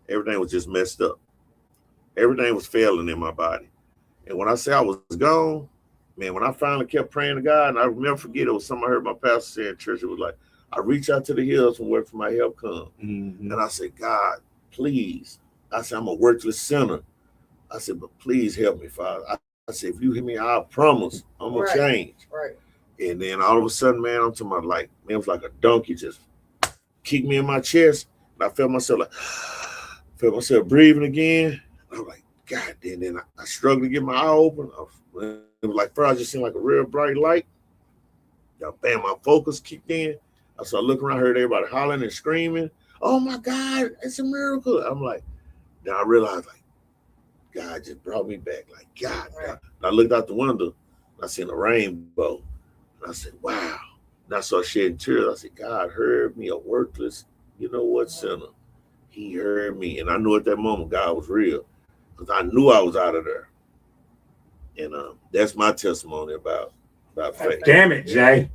everything was just messed up. Everything was failing in my body. And when I say I was gone, man, when I finally kept praying to God, and I will never forget, it was something I heard my pastor say in church. It was like, I reach out to the hills from where my help come. And I said, God, please. I said, I'm a worthless sinner. I said, but please help me, Father. I said, if you hear me, I promise I'm going to change. Right. And then all of a sudden, man, I'm talking about like, man, it was like a donkey just kicked me in my chest. And I felt myself breathing again. I was like, God damn. Then I struggled to get my eye open. It was like first I just seemed like a real bright light. Bam, my focus kicked in. I started looking around, heard everybody hollering and screaming. Oh my God, it's a miracle. I'm like, then I realized like, God just brought me back. Like, God. And I looked out the window, and I seen a rainbow. And I said, wow. And I started shedding tears. I said, God heard me, a worthless, sinner. He heard me. And I knew at that moment God was real because I knew I was out of there. And that's my testimony about faith. Damn it, Jay.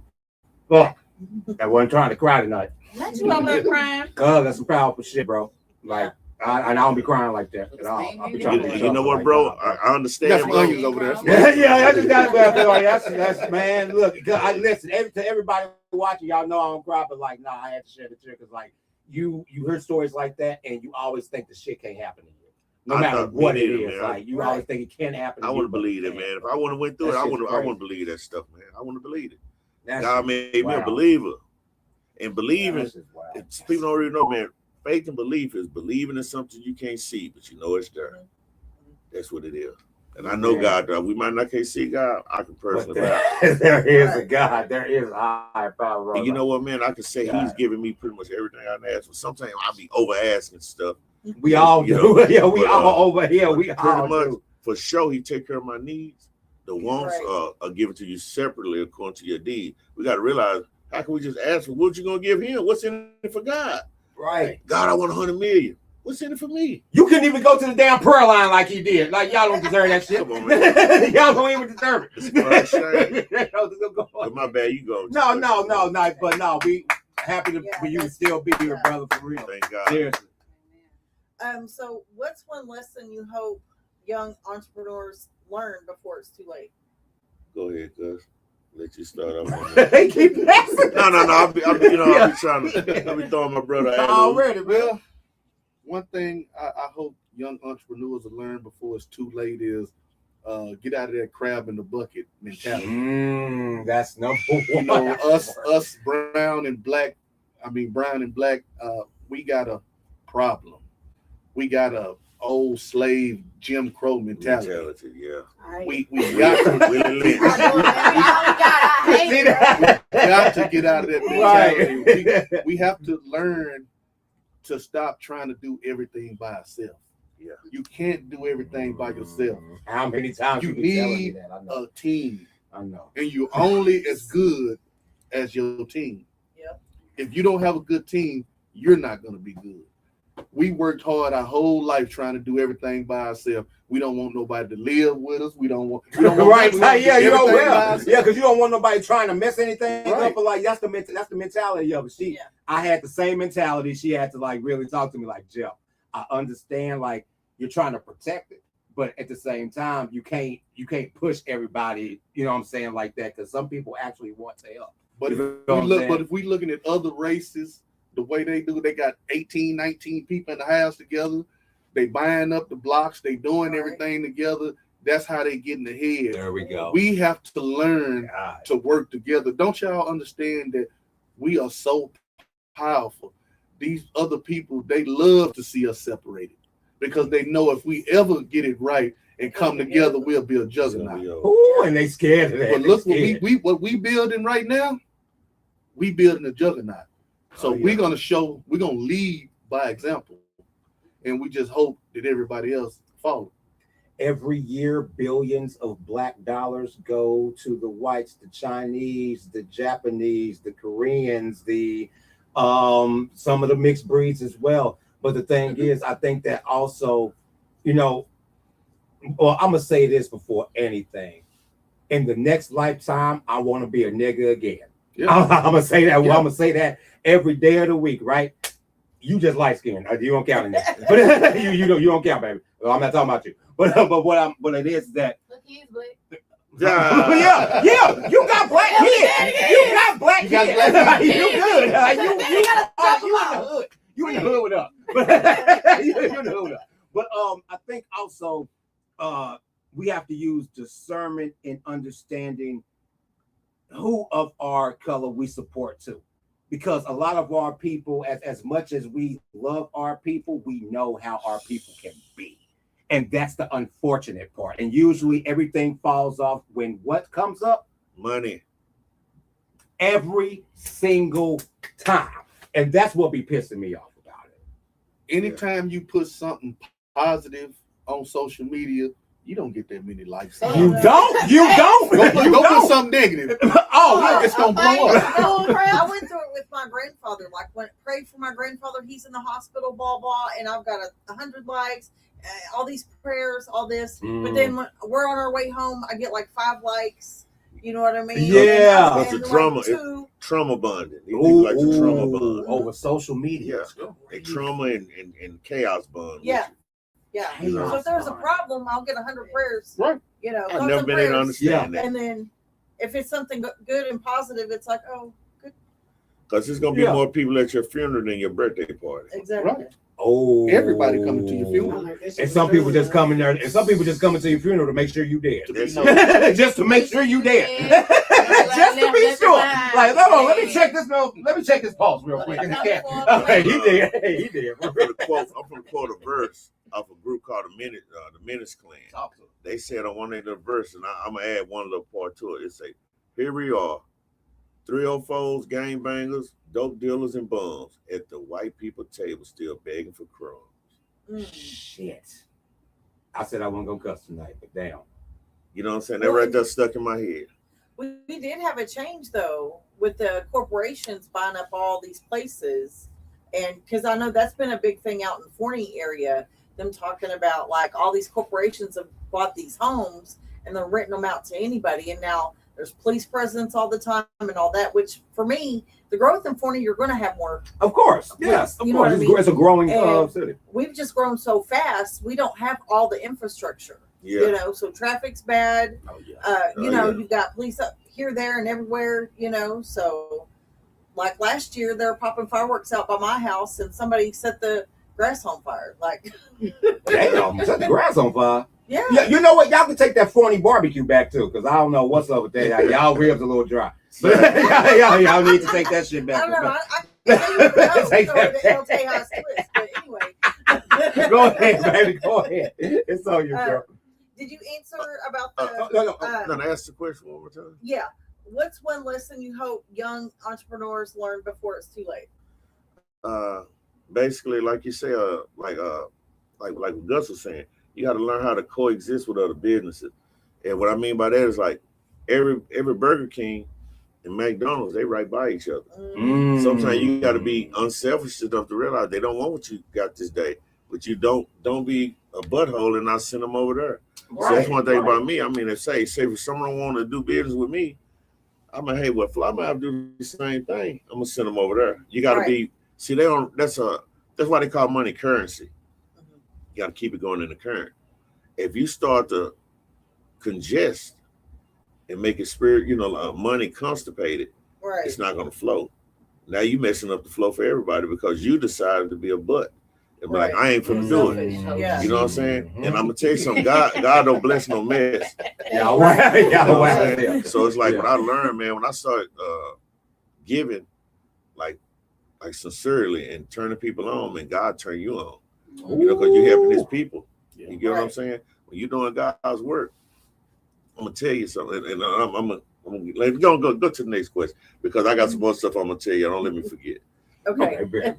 Well, I wasn't trying to cry tonight. Not you over there crying. That's some powerful shit, bro. Like, I don't be crying like that at all. I'll be trying to You know what, bro? I understand. Got some onions over there. Yeah, I just got to that's man. Look, listen. To everybody watching, y'all know I don't cry, but like, I had to share the tear because like you hear stories like that, and you always think the shit can't happen to you, no matter what it is. Man. Like you always think it can't happen. I want to believe it, man. If I want to went through it, I want to believe that stuff, man. I want to believe it. God made me a believer, and believing. People don't really know, man. Faith and belief is believing in something you can't see, but you know it's there. That's what it is. And I know God, we might not can't see God. I can personally. There is a God. There is a higher power. And you know what, man? I can say He's giving me pretty much everything I ask for. Sometimes I'll be over asking stuff. We all do. Yeah, we all over here. We all much do. For sure, He take care of my needs. The wants are given to you separately according to your deed. We got to realize, how can we just ask for what you gonna give Him? What's in it for God? Right. God, I want 100 million. What's in it for me? You couldn't even go to the damn prayer line like he did. Like, y'all don't deserve that shit. Come on, man. Y'all don't even deserve it. But my bad, you go. No. But no, we happy for you to still be here, brother, for real. Thank God. Seriously. So what's one lesson you hope young entrepreneurs learn before it's too late? Go ahead, cuz. Let you start off. They keep passing. No. I'll be trying to. I'll be throwing my brother out. Already, Well, one thing I hope young entrepreneurs will learn before it's too late is get out of that crab in the bucket mentality. That's number one. You know, us brown and black, we got a problem. We got a old slave Jim Crow mentality. Yeah. We got to get out of that mentality. Right. We have to learn to stop trying to do everything by ourselves. Yeah. You can't do everything by yourself. How many times You been telling me need that? I know. a team. I know. And you're only as good as your team. Yep. If you don't have a good team, you're not going to be good. We worked hard our whole life trying to do everything by ourselves. We don't want nobody to live with us. We don't want Right. Yeah, you know everything by well. ourselves. Yeah, because you don't want nobody trying to mess anything Right. up. But like that's the mentality of it. I had the same mentality. She had to like really talk to me like, Jeff, I understand like you're trying to protect it, but at the same time, you can't push everybody, you know what I'm saying, like that, because some people actually want to help. But if we looking at other races, the way they do, they got 18, 19 people in the house together. They buying up the blocks. They doing everything together. That's how they get in the head. There we go. We have to learn to work together. Don't y'all understand that we are so powerful? These other people, they love to see us separated because they know if we ever get it right and come together, we'll be a juggernaut. Ooh, and they scared of that. But look what we building right now. we building a juggernaut. So Oh, yeah. we're gonna lead by example, and we just hope that everybody else follow. Every year, billions of black dollars go to the whites, the Chinese, the Japanese, the Koreans, the some of the mixed breeds as well. But the thing is, I think that also, you know, well, I'm gonna say this before anything. In the next lifetime, I want to be a nigga again. Yeah. I'm gonna say that. Yeah. I'm gonna say that every day of the week, right? You just light skinned. You don't count in that. But you don't count, baby. Well, I'm not talking about you. But what it is that Look, he's black. yeah, you got black kids. You got black You got kids. black kids. You good. You gotta in the hood. You in the hood with us. But you in the hood with us. But I think also we have to use discernment in understanding who of our color we support too. Because a lot of our people, as much as we love our people, we know how our people can be. And that's the unfortunate part. And usually everything falls off when what comes up? Money. Every single time. And that's what be pissing me off about it. Anytime you put something positive on social media, you don't get that many likes. You don't. You don't. Go put something negative. Oh, It's gonna blow up. I went through it with my grandfather. Like, pray for my grandfather. He's in the hospital. Blah blah. And I've got 100 likes. All these prayers. All this. But then when we're on our way home, I get like 5 likes. You know what I mean? Yeah. But the and trauma, like 2. trauma bonding. These people like the trauma bond. Over social media. Yeah. They trauma and chaos bond. Yeah. Yeah. Hey, So if there's a problem, I'll get 100 prayers. Right. You know. I've never been able to understand that. And then if it's something good and positive, it's like, oh, good. Because there's going to be more people at your funeral than your birthday party. Exactly. Right. Oh, Everybody coming to your funeral. And some people just come in there, and some people just coming to your funeral to make sure you dead. That's Just to make sure you dead. Just to be sure. Like, hold on, let me check this pulse real quick. In the cat. Okay, he did. Hey, he did. I'm going to quote a verse off a group called the Menace Clan. They said on one of the verse, and I'm going to add one little part to it. It say, here we are, 304s, gangbangers, dope dealers, and bums at the white people table still begging for crumbs. Shit. I said I wasn't going to cuss tonight, but damn. You know what I'm saying? That right there stuck in my head. We did have a change, though, with the corporations buying up all these places. And because I know that's been a big thing out in the Forney area, them talking about like all these corporations have bought these homes and they're renting them out to anybody. And now there's police presence all the time and all that, which for me, the growth in Forney, you're going to have more. Of course. Yes, of You know course. what I mean? It's a growing And city. We've just grown so fast. We don't have all the infrastructure, Yeah. you know, so traffic's bad. Oh, yeah. You've got police up here, there, and everywhere, you know. So, like last year, they were popping fireworks out by my house, and somebody set the grass on fire. Like, Damn, set the grass on fire. yeah. Yeah, you know what? Y'all can take that Forney barbecue back too, because I don't know what's up with that. Y'all ribs a little dry. But y'all need to take that shit I back. don't know. I Take know that the back. LJ House twist, but anyway. Go ahead, baby. Go ahead. It's on you, girl. Did you answer about the? No, ask the question one more time. Yeah. What's one lesson you hope young entrepreneurs learn before it's too late? Basically, like you say, like Gus was saying, you got to learn how to coexist with other businesses. And what I mean by that is like every Burger King and McDonald's, they right by each other. Sometimes you got to be unselfish enough to realize they don't want what you got this day, but you don't be a butthole and not send them over there. So that's one thing about me. I mean, if say if someone want to do business with me, I'm like, hey, well, Fly might have to do the same thing. I'm gonna send them over there. You got to be. See, they don't. That's why they call money currency. You got to keep it going in the current. If you start to congest and make it money constipated, it's not going to flow. Now you messing up the flow for everybody because you decided to be a butt. And be like, I ain't finna do it. Yeah. You know what I'm saying? And I'm gonna tell you something. God don't bless no mess. Y'all right. So it's like what I learned, man, when I started giving, like sincerely and turning people on, and God turn you on. You know, because you're helping His people. You get what I'm saying? When you're doing God's work, I'm gonna tell you something. And I'm Let's go to the next question because I got some more stuff I'm gonna tell you. Don't let me forget. Okay.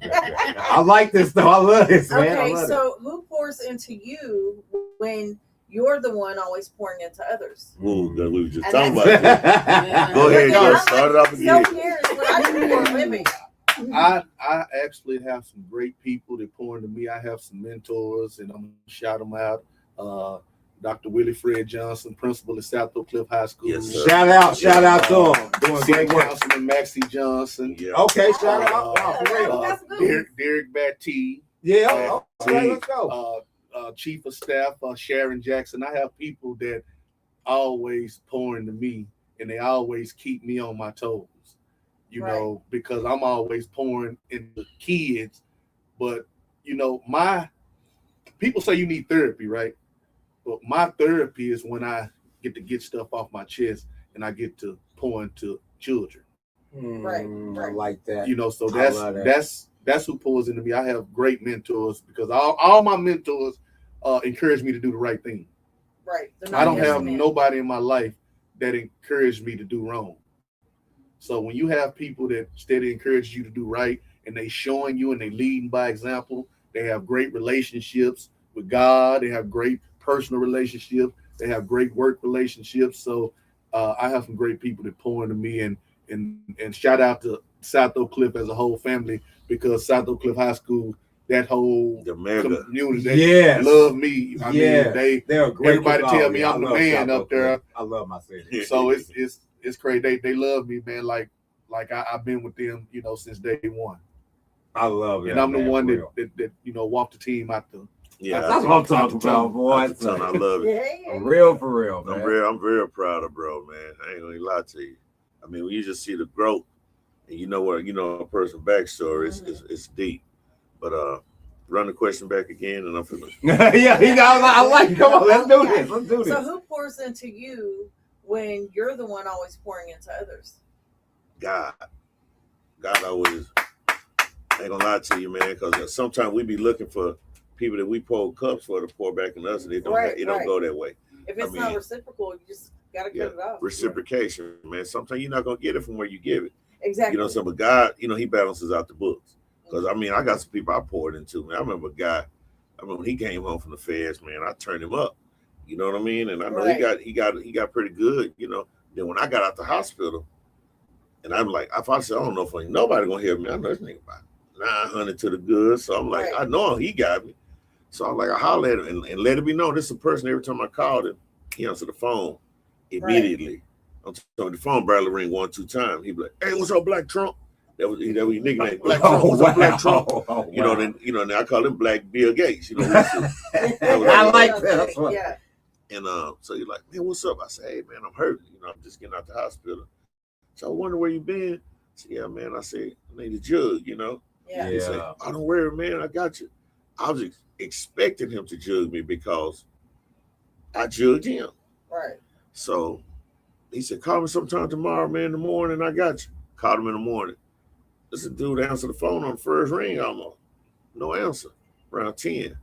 I like this though. I love this, man. I Okay, love so who pours into you when you're the one always pouring into others? Ooh, we were just And talking it. about that. Go ahead, Then go. I'm Start it off again. Self-care is what I do for a living. I actually have some great people that pour into me. I have some mentors, and I'm gonna shout them out. Dr. Willie Fred Johnson, principal at South Oak Cliff High School. Yes, sir. Shout out to him. Doing City great work. Councilman Maxie Johnson. Yeah. Okay, shout out. Yeah, Oh, great. that's good. Derek Batty. Yeah, all right, let's go. Chief of Staff Sharon Jackson. I have people that always pour into me, and they always keep me on my toes. You know, because I'm always pouring into kids. But you know, my people say you need therapy, right? But my therapy is when I get stuff off my chest and I get to pour into children. Right. I like that. You know, so I love that. that's who pours into me. I have great mentors because all my mentors encourage me to do the right thing. Right. I don't have nobody in my life that encouraged me to do wrong. So when you have people that steady encourage you to do right and they showing you and they leading by example, they have great relationships with God, they have great personal relationships, they have great work relationships. So I have some great people that pour into me, and shout out to South Oak Cliff as a whole family, because South Oak Cliff High School, that whole community, they love me. I mean, they're great. Everybody tell me I'm the man up there. I love my city. So it's crazy. They love me, man. Like I've been with them, you know, since day one. I love it. And I'm the one that you know walked the team out the. Yeah, that's what I'm talking about, boy. I love it. Yeah. For real, man. I'm very proud of bro, man. I ain't gonna lie to you. I mean, when you just see the growth, and you know a person's backstory, it's deep. But run the question back again, and I'm finna. I like. Come on, let's do this. Let's do this. So who pours into you when you're the one always pouring into others? God always. I ain't gonna lie to you, man, because sometimes we be looking for people that we pour cups for to pour back in us, and it don't go that way. If it's not reciprocal, you just gotta cut it off. Reciprocation, man. Sometimes you're not gonna get it from where you give it. Exactly. You know, so but God, you know, He balances out the books. Because I mean, I got some people I poured into. Man, I remember a guy. I remember when he came home from the feds, man. I turned him up. You know what I mean? And I know he got pretty good. You know. Then when I got out the hospital, and I'm like, I said, I don't know if nobody gonna help me. I know this nigga about 900 to the good. So I'm like, I know he got me. So I'm like, I holler at him and let it be known. This is a person, every time I called him, he answered the phone immediately. I'm telling the phone barely ring 1-2 times. He'd be like, hey, what's up, Black Trump? That was his nickname. Black Trump. What's up, Black Trump? You know, then I call him Black Bill Gates. You know, I like that. Yeah. And so he's like, man, what's up? I said, hey man, I'm hurting. You know, I'm just getting out the hospital. So I wonder where you been. I said, yeah, man. I said, I need a jug, you know. Yeah. He said, I don't worry, man. I got you. I was expecting him to jug me because I jugged him. Right. So he said, call me sometime tomorrow, man, in the morning. I got you. Called him in the morning. This dude answered the phone on the first ring almost. No answer. Around 10.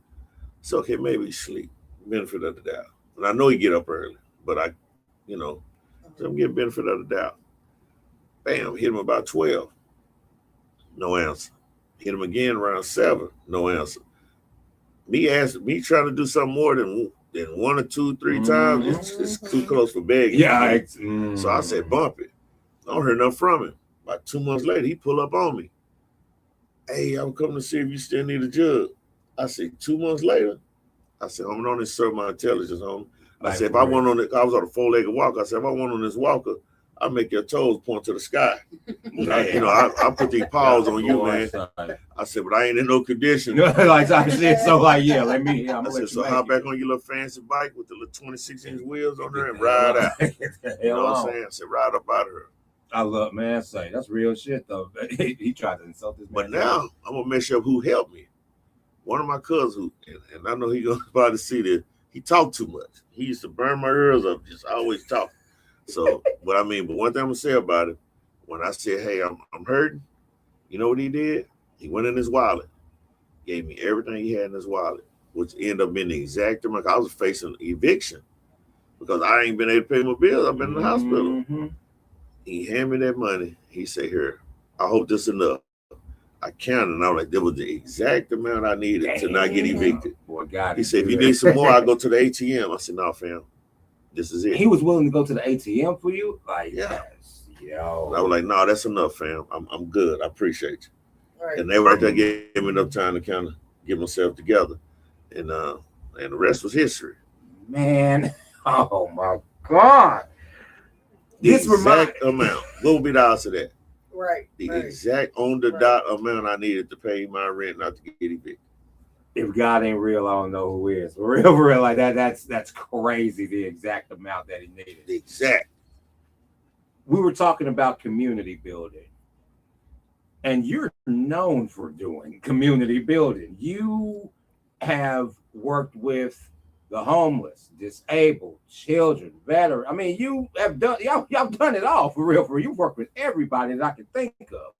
So, okay, maybe he sleep. Benefit of the doubt. And I know he get up early, but I'm getting benefit of the doubt. Bam, hit him about 12. No answer. Hit him again around 7. No answer. Me trying to do something more than 1 or 2, 3 times, it's too close for begging. Yeah. So I said, bump it. I don't hear nothing from him. About 2 months later, he pull up on me. Hey, I'm coming to see if you still need a jug. I said, 2 months later, I said, I'm on this serve my intelligence, homie. I said, if I went on it, I was on a 4-legged walker. I said, if I went on this walker, I'll make your toes point to the sky. I put these paws on you, man. I said, but I ain't in no condition. Let me. I said, so hop back on your little fancy bike with the little 26-inch wheels on there and ride out. You know what I'm saying? I said, ride up out of her. I love, man. Say that's real shit though. He tried to insult this man. But now I'm gonna mess up who helped me. One of my cousins, and I know he gonna probably see this. He talked too much. He used to burn my ears up. Just always talk. So, but one thing I'm gonna say about it, when I said, "Hey, I'm hurting," you know what he did? He went in his wallet, gave me everything he had in his wallet, which ended up being the exact amount. I was facing eviction because I ain't been able to pay my bills. I've been in the hospital. He handed me that money. He said, "Here, I hope this enough." I counted, and I was like, "That was the exact amount I needed to not get evicted." Boy, God, He said, "If you need some more, I'll go to the ATM." I said, "No, fam, this is it." He was willing to go to the ATM for you, like, Yeah. yo. And I was like, "No, that's enough, fam. I'm good. I appreciate you." Right. And they right there gave me enough time to kind of get myself together, and the rest was history. Man, oh my God. The This remind exact amount. What would be the odds of that? Right. The right. exact on the dot amount I needed to pay my rent not to get evicted. if God ain't real, I don't know who is. For real, like that. That's crazy. The exact amount that he needed. The exact. We were talking about community building, and you're known for doing community building. You have worked with the homeless, disabled, children, veterans. I mean, you have done y'all done it all for real. For you've worked with everybody that I can think of.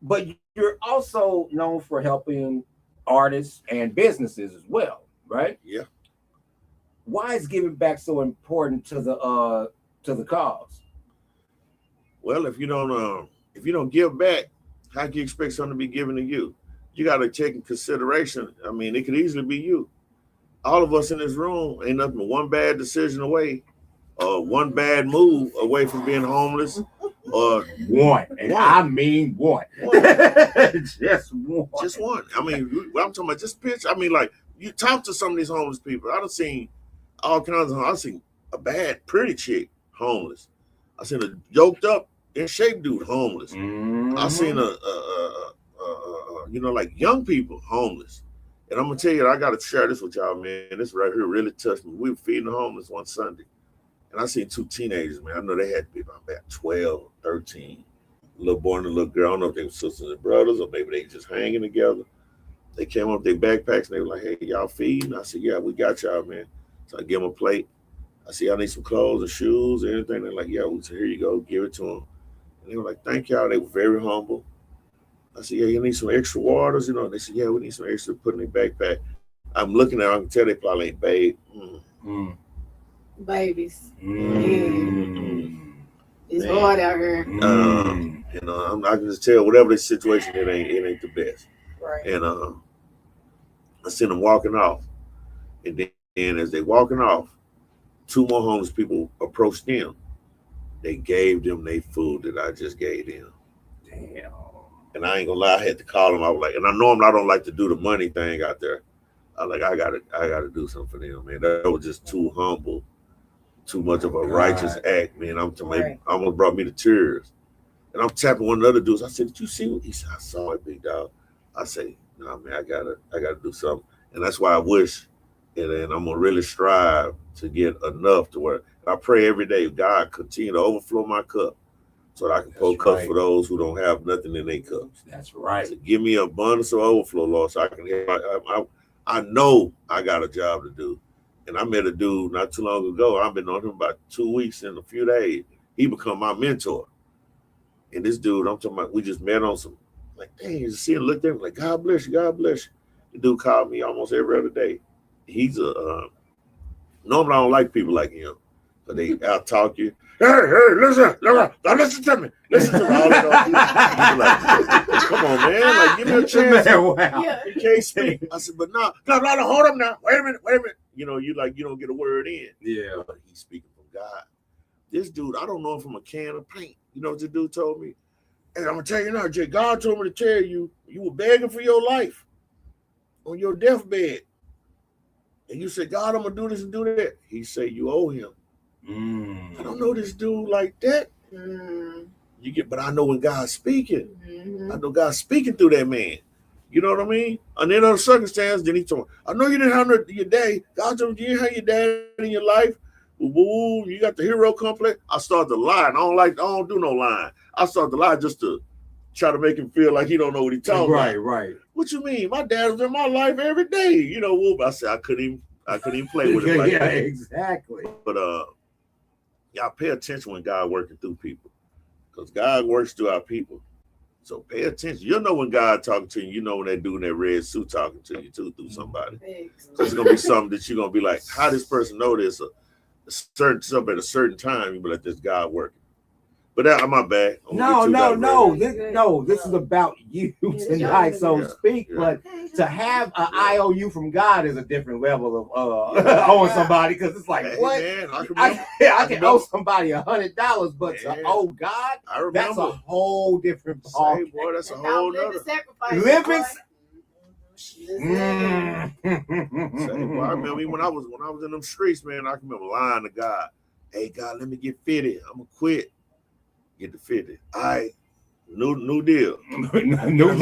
But you're also known for helping artists and businesses as well, right? Yeah. Why is giving back so important to the cause? Well, if you don't give back, how can you expect something to be given to you? You got to take in consideration. I mean, it could easily be you. All of us in this room ain't nothing but one bad decision away, or one bad move away from being homeless, or One, and I mean one. Just one. Just one. I mean, I'm talking about just picture. I mean, like you talk to some of these homeless people. I done seen all kinds of. I seen a bad, pretty chick homeless. I seen a yoked up, in shape dude homeless. Mm-hmm. I seen like young people homeless. And I'm gonna tell you, I gotta share this with y'all, man. This right here really touched me. We were feeding the homeless one Sunday, and I seen two teenagers, man. I know they had to be about 12, 13. A little boy and a little girl. I don't know if they were sisters and brothers or maybe they just hanging together. They came up with their backpacks and they were like, "Hey, y'all feeding?" I said, "Yeah, we got y'all, man." So I give them a plate. I said, "Y'all need some clothes or shoes or anything?" They're like, "Yeah." We said, "Here you go." Give it to them. And they were like, "Thank y'all." They were very humble. I said, "Yeah, you need some extra waters?" They said, "Yeah, we need some extra to put in their backpack." I'm looking at them, I can tell they probably ain't bathed. Babies. Mm. It's Man. hard out here. I can just tell whatever the situation, it ain't the best. Right. And I seen them walking off. And then as they walking off, two more homeless people approached them. They gave them their food that I just gave them. Damn. And I ain't gonna lie, I had to call them. I was like, and I normally I don't like to do the money thing out there. I gotta do something for them, man. That was just too humble, too much of a righteous act, man. I'm telling you, almost brought me to tears. And I'm tapping one of the other dudes. I said, "Did you see what he said?" "I saw it, big dog." I say, "No, man, I gotta do something." And that's why I wish, and I'm gonna really strive to get enough to where I pray every day, God continue to overflow my cup, so that I can pour cups for those who don't have nothing in their cups. That's right. So give me abundance of overflow, Lord, so I can. I know I got a job to do. And I met a dude not too long ago. I've been on him about 2 weeks and a few days. He become my mentor. And this dude, I'm talking about, we just met on some, like, dang, you see him look at him like, "God bless you, God bless you." The dude called me almost every other day. He's normally I don't like people like him, but they out talk you. Hey, listen to me. Listen to me. All that like, come on, man. Like, give me a chance. Wow. In case I said, but no, hold up now. Wait a minute. You don't get a word in. Yeah. But he's speaking from God. This dude, I don't know him from a can of paint. You know what the dude told me? "Hey, I'm gonna tell you now, Jay. God told me to tell you, you were begging for your life on your deathbed. And you said, 'God, I'm gonna do this and do that.' He said, 'You owe him.'" I don't know this dude like that. But I know when God's speaking. I know God's speaking through that man. You know what I mean? And in other circumstances, then he told me, "I know you didn't have your day. God told you didn't have your dad in your life. Woo, you got the hero complex." I started to lie. I don't do no lying. I started to lie just to try to make him feel like he don't know what he's talking about. Right. "What you mean? My dad was in my life every day." I said I couldn't even play with it like that. Exactly. But y'all pay attention when God working through people, because God works through our people. So pay attention. You'll know when God talking to you. You know when that dude in that red suit talking to you too through somebody. So it's gonna be something that you're gonna be like, "How this person know this?" A certain stuff at a certain time, you be like, "This God working." But that, my bad. No, this is about you tonight, so to speak. Yeah. But to have an IOU from God is a different level of owing somebody, because it's like, Hey, what? man, I can owe somebody $100, but to Man. owe God, I remember. that's a whole different Say, ball. boy, that's a whole nother. Living. Say, boy, I remember when I was in them streets, man. I can remember lying to God. Hey, God, let me get 50. I'm gonna quit. Get the 50. All right, new deal. New deal. New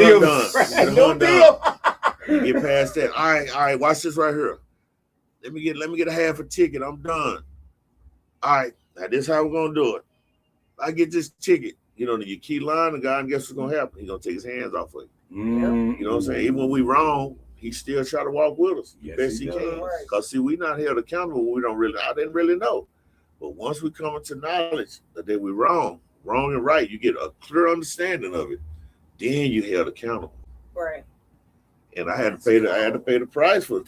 deal. Get past that. All right. Watch this right here. Let me get a half a ticket. I'm done. All right, now this is how we're gonna do it. I get this ticket. You know, you keep lying to God, and guess what's gonna happen? He's gonna take his hands off of you. You know what I'm saying? Even when we wrong, he still try to walk with us best he can. Because see, we not held accountable. I didn't really know. But once we come into knowledge that we're wrong and right, you get a clear understanding of it. Then you held accountable. Right. And I had to pay the price for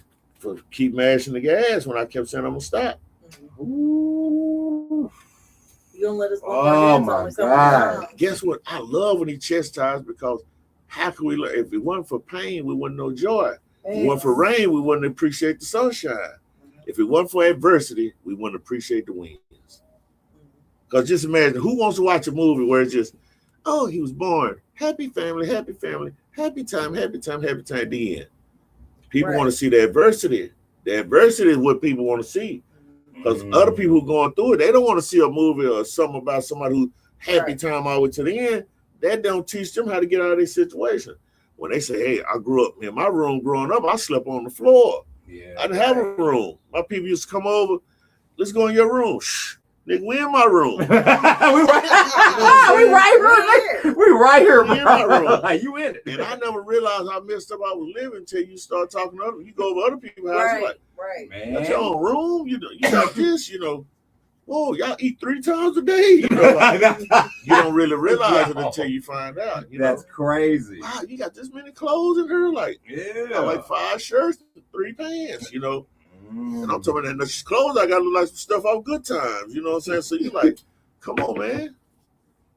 keep mashing the gas when I kept saying I'm gonna stop. Ooh. You don't let us Oh my God. Guess what? I love when he chastised, because how can we learn? If it wasn't for pain, we wouldn't know joy. If it wasn't for rain, we wouldn't appreciate the sunshine. If it wasn't for adversity, we wouldn't appreciate the winds. Because just imagine, who wants to watch a movie where it's just, oh, he was born, happy family, happy time, the end. People want to see the adversity. The adversity is what people want to see. Because other people who are going through it, they don't want to see a movie or something about somebody who happy time all the way to the end. That don't teach them how to get out of this situation. When they say, hey, I grew up in my room growing up, I slept on the floor. Yeah. I didn't have a room. My people used to come over, let's go in your room. Shh, nigga, we in my room. we right here. We in my room. You in it. And I never realized how messed up I was living until you start talking to other. You go over other people's house, Right. Man. That's your own room. You got this, whoa, y'all eat 3 times a day. You don't really realize it until you find out. That's crazy. Wow, you got this many clothes in here? Like 5 shirts, 3 pants, And I'm talking about that clothes, I got look like some stuff off Good Times. You know what I'm saying? So you like, come on, man.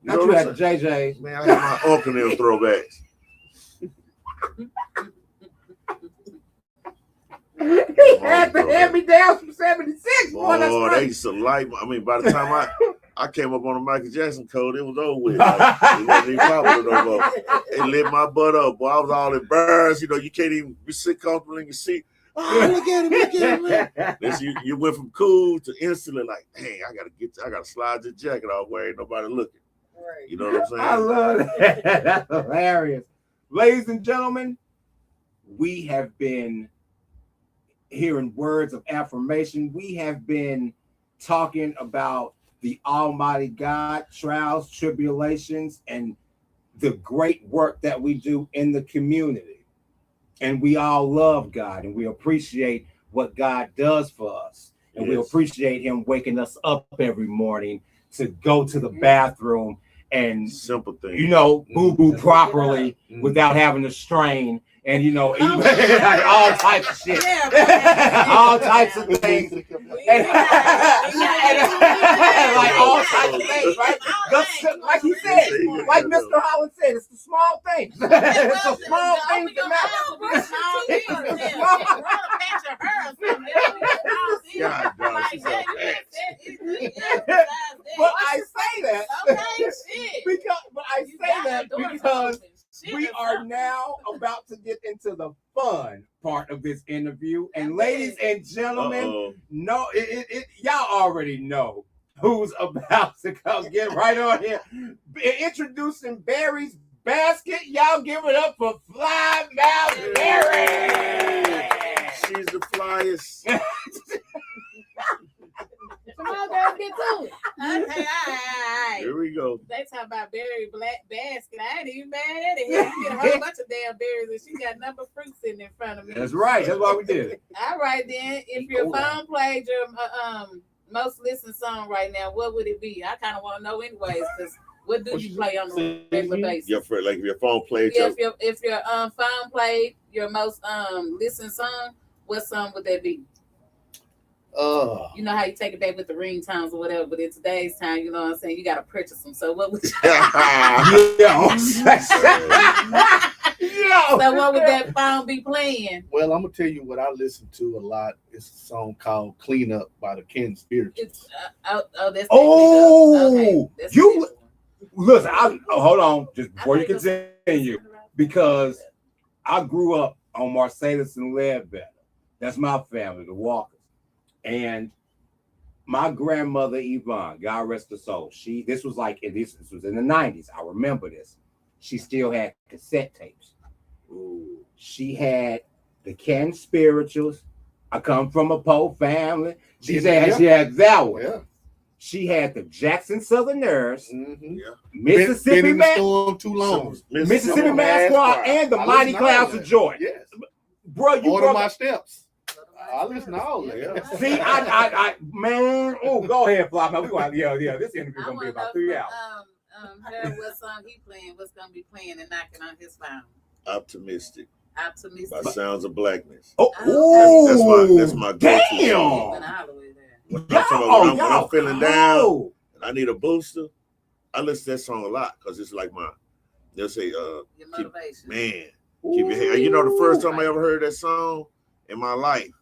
Not you had JJ. Man, I had my uncle them throwbacks. He had the hand-me-downs from 76. Boy, they used to like, by the time I came up on the Michael Jackson code, it was over with. It wasn't even popular no more. It lit my butt up, boy. I was all embarrassed. You can't even sit comfortable in your seat. Oh, look at him, man. Then you went from cool to instantly like, dang, I gotta slide this jacket off where ain't nobody looking. Right. You know what I'm saying? I love that. That's hilarious. Ladies and gentlemen, we have been hearing words of affirmation. We have been talking about the Almighty God, trials, tribulations, and the great work that we do in the community. And we all love God, and we appreciate what God does for us. And we appreciate him waking us up every morning to go to the bathroom and simple things, boo-boo properly without having to strain. And all types of shit, all types of things, like all types of things, right? Like he said, like Mr. Holland said, it's the small things. It's the small things that matter. But I say that because we are now about to get into the fun part of this interview. And ladies and gentlemen, y'all already know who's about to come. Get right on here. Introducing Barry's Basket. Y'all give it up for Fly Mouth Barry. She's the flyest. Come on, girl, get to it. Okay, Here we go. They talk about berry black basket. I ain't even mad at it. You get a whole bunch of damn berries, and she got number fruits sitting in front of me. That's right. That's why we did it. All right, then. If your phone played your most listened song right now, what would it be? I kind of want to know, anyways, because what do you play on a regular basis? If your phone played, if your phone played your most listened song, what song would that be? You know how you take it back with the ringtones or whatever, but in today's time, you know what I'm saying, you gotta purchase them. So what would you So what would that phone be playing? Well, I'm gonna tell you what I listen to a lot. It's a song called "Clean Up" by the Ken Spirituals. It's that's Oh, that's you listen. Hold on, just before you continue, because I grew up on Marsalis and Ledbetter. That's my family, the Walkers, and my grandmother Yvonne, God rest her soul. This was in the 90s. I remember this. She still had cassette tapes. Ooh. She had the Ken Spirituals. I come from a Poe family. She had that one. Yeah. She had the Jackson Southerners, Mississippi Mass Storm Too Long, Mississippi Mass Squad, and the Mighty Clouds of Joy. Yes, bro, you Order My Steps. I listen to all that. Yeah. See, I man. Oh, go ahead, Fly. Man, we going. Yeah. This interview gonna be about 3 hours. Heard what song he playing? What's gonna be playing and knocking on his phone? Optimistic. Optimistic. By Sounds of Blackness. Oh, that's my go-to song. When I'm feeling down and I need a booster, I listen to that song a lot because it's like they'll say, your motivation. Keep your head. You know, the first time I ever heard that song in my life,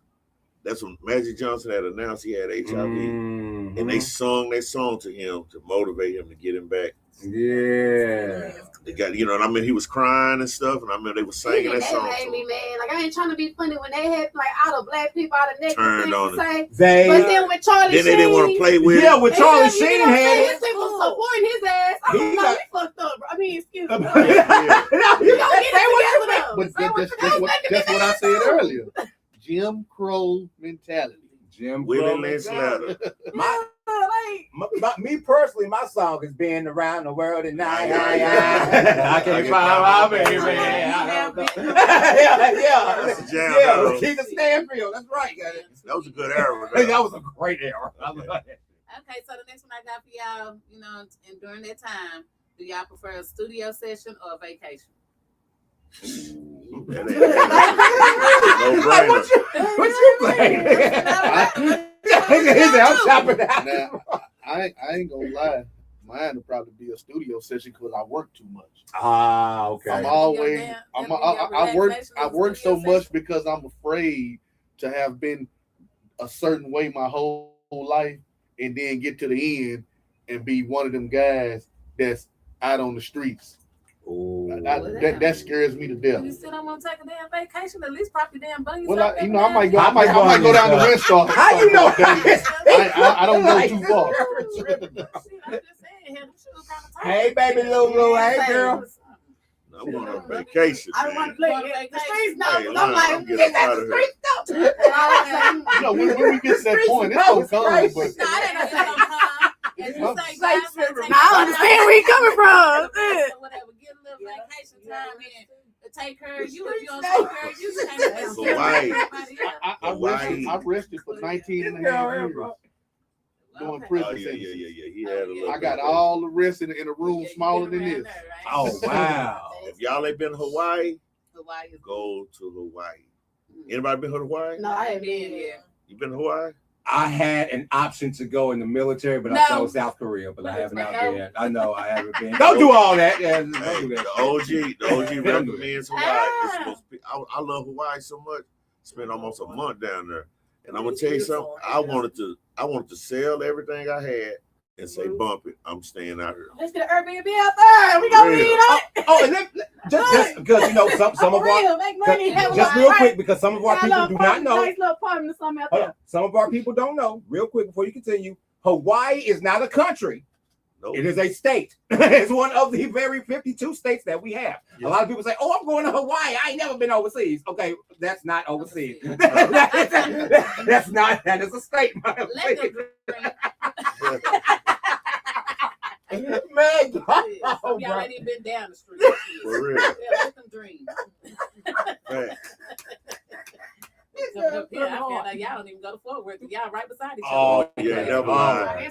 that's when Magic Johnson had announced he had HIV, and they sung that song to him to motivate him to get him back. Yeah, they got he was crying and stuff, and they were singing that song. Made me mad. Like I ain't trying to be funny when they had like all the black people out of next turned on it. But then with Charlie Sheen, they didn't want to play with. Yeah, with Charlie Sheen had it. They was supporting his ass. I don't know. He fucked up, bro. I mean, excuse me. That's what I said earlier. Jim Crow mentality. Willie Lynch Letter. Me personally, my song is "Been Around the World and I can't find my baby." Yeah. Keith Stanfield. That's right. That was a good era. That was a great era. Okay, so the next one I got for y'all, and during that time, do y'all prefer a studio session or a vacation? No brainer. What you playing? I'm chopping out. Now, I ain't gonna lie. Mine would probably be a studio session because I work too much. Okay. I work so much because I'm afraid to have been a certain way my whole life and then get to the end and be one of them guys that's out on the streets. That scares me to death. You still don't want to take a damn vacation? At least pop your damn buggies. Well, I might go down to Winstar. How you know? I don't go too far. Hey, baby, Lulu. Hey, girl. I'm going on vacation. I don't want to play the streets now. Hey, I'm getting out of here. When we get to that point, it's so calm. But I understand where you're coming from. Whatever, get a little vacation time in to take care of you. If you don't take care of you, I rested for 19 and a half years. Doing prison. He had a little. I got all the rest in a room smaller than this. Oh wow! If y'all ain't been to Hawaii, go to Hawaii. Anybody been to Hawaii? No, I ain't been here. You been to Hawaii? I had an option to go in the military, but I chose South Korea. But I haven't out there. I know I haven't been. Don't do all that. Yeah, don't do that. The OG recommends Hawaii. I love Hawaii so much. Spent almost a month down there, and I'm gonna tell you something. I wanted to sell everything I had and say, bump it. I'm staying out here. Let's get an Airbnb out there. We gonna be just because some of our make money. Just real quick because some of our people do not know. Nice little apartment or something out there. Some of our people don't know. Real quick before you continue, Hawaii is not a country. Nope. It is a state. It's one of the very 52 states that we have. Yes. A lot of people say, "Oh, I'm going to Hawaii. I ain't never been overseas." Okay, that's not overseas. That's not. That is a state. Man, y'all ain't even been down the street. For real. Let them dream. Right. I found out y'all don't even go to Fort Worth. Y'all right beside each other. Oh, yeah, never mind.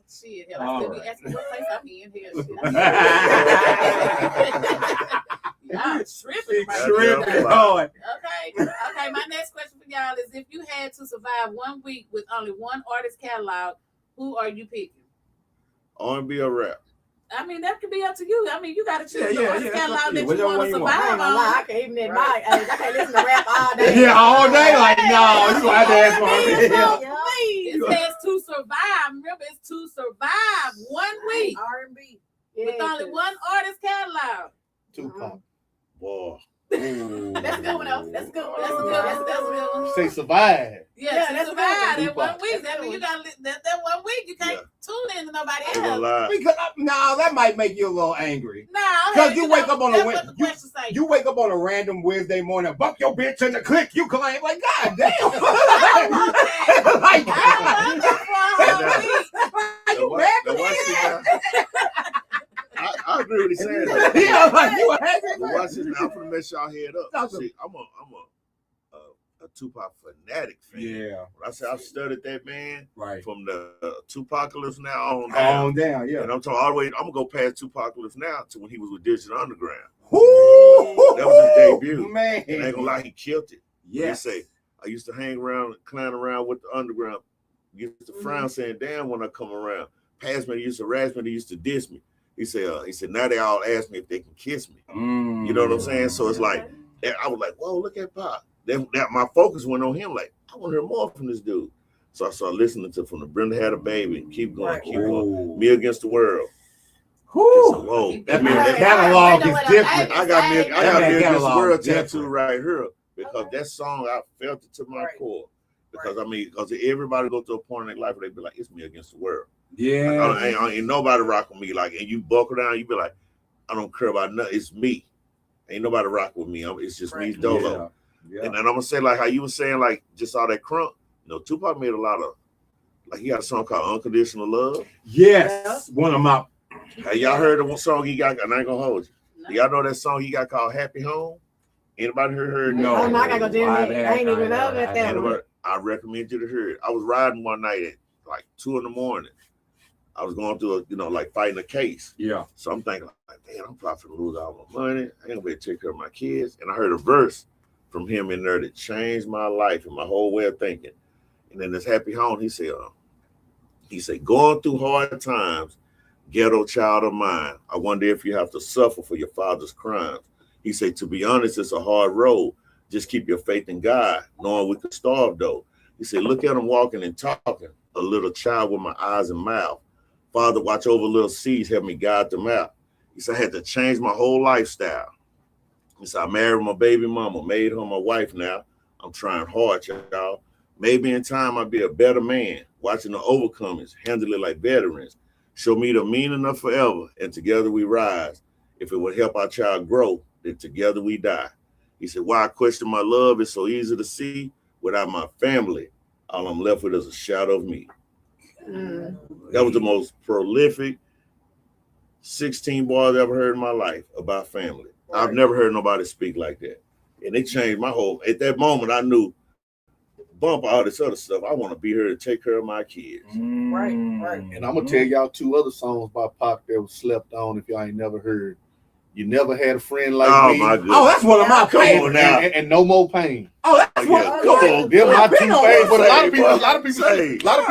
Shit, hell, I still be asking what place I'm in here. Y'all tripping. Okay, my next question for y'all is if you had to survive 1 week with only one artist catalog, who are you picking? R&B or rap? I mean, that could be up to you. I mean, you got to choose the Yeah, artist yeah, that's catalog up to you. that you Whichever want one to you want. I survive ain't gonna lie, I on. can't even admire. I can't listen to rap all day. Yeah, all day. Like, no, you gonna have to ask R&B is me. so Yeah. please. It says to survive. Remember, it's to survive 1 week R&B. with only one artist catalog. Tupac. Boy. That's a good one though. That's a good one. That's a good one. Say survive. Yeah, Yeah, to that's a survive good that one. 1 week. That's a That good mean you one. got that 1 week. You can't tune in to nobody I ain't gonna else. lie. Because no, that might make you a little angry. No, Because you wake up on a that's Wed- what the question say. You wake up on a random Wednesday morning, bump your bitch in the click. You claim like, God damn. I don't want that. Like, I don't want that for a whole week. are you mad? Now watch this now. I agree with you saying. Yeah, like you a happy But watch this now. I'm gonna mess y'all head up. Talk to See, I'm a Tupac fanatic fan. Yeah, When I say I've studied that man right. from the Tupacalypse now on down. On down, yeah. And I'm talking all the way. I'm gonna go past Tupacalypse now to when he was with Digital Underground. Woo! That was his debut. Man. And I ain't gonna lie, he killed it. Yes. He say, I used to hang around, clown around with the underground. Used to frown, saying, "Damn, when I come around, past me, they used to harass me, they used to diss me." He said, now they all ask me if they can kiss me. You know what I'm saying? So it's like, I was like, whoa, look at Pop. That my focus went on him. Like, I want to hear more from this dude. So I started listening to from the Brenda Had a Baby, keep going, keep going. Me Against the World. Whew. So, whoa, That man, man's catalog is different. I got Me Against the catalog World is tattoo different. right here because that song I felt it to my core. Because I mean, because everybody go to a point in their life where they be like, it's me against the world. Yeah. Like, ain't nobody rock with me. Like, and you buckle down, you be like, I don't care about nothing. It's me. Ain't nobody rock with me. It's just me, Dolo. Yeah. And I'm gonna say, like how you were saying, like just all that crunk. You know, Tupac made a lot of, like he got a song called Unconditional Love. Yes. One of my. Hey, y'all heard the one song he got? And I ain't gonna hold you. Do y'all know that song he got called Happy Home? Anybody heard? No. Oh, no, I gotta go do that. I ain't even know about that one. I recommend you to hear it. I was riding one night at like 2 a.m. I was going through like fighting a case. Yeah. So I'm thinking, like, man, I'm probably gonna lose all my money. I ain't gonna be able to take care of my kids. And I heard a verse from him in there that changed my life and my whole way of thinking. And then this Happy Home, he said, going through hard times, ghetto child of mine, I wonder if you have to suffer for your father's crimes. He said, to be honest, it's a hard road. Just keep your faith in God, knowing we could starve though. He said, look at him walking and talking, a little child with my eyes and mouth. Father, watch over little seeds, help me guide them out. He said, I had to change my whole lifestyle. He said, I married my baby mama, made her my wife now. I'm trying hard, y'all. Maybe in time I'll be a better man, watching the overcomers, handle it like veterans. Show me the meaning of forever, and together we rise. If it would help our child grow, then together we die. He said, why I question my love is so easy to see. Without my family, all I'm left with is a shadow of me. That was the most prolific 16 bars I ever heard in my life about family. Right. I've never heard nobody speak like that. And it changed my whole, at that moment, I knew, bump all this other stuff. I want to be here to take care of my kids. Right. And I'm going to tell y'all 2 other songs by Pac that was slept on if y'all ain't never heard. You Never Had a Friend Like Me. My goodness. Oh, that's one of my favorites. And No More Pain. Oh, that's one. Yeah. Come on. They're my 2 favorites. But a lot of people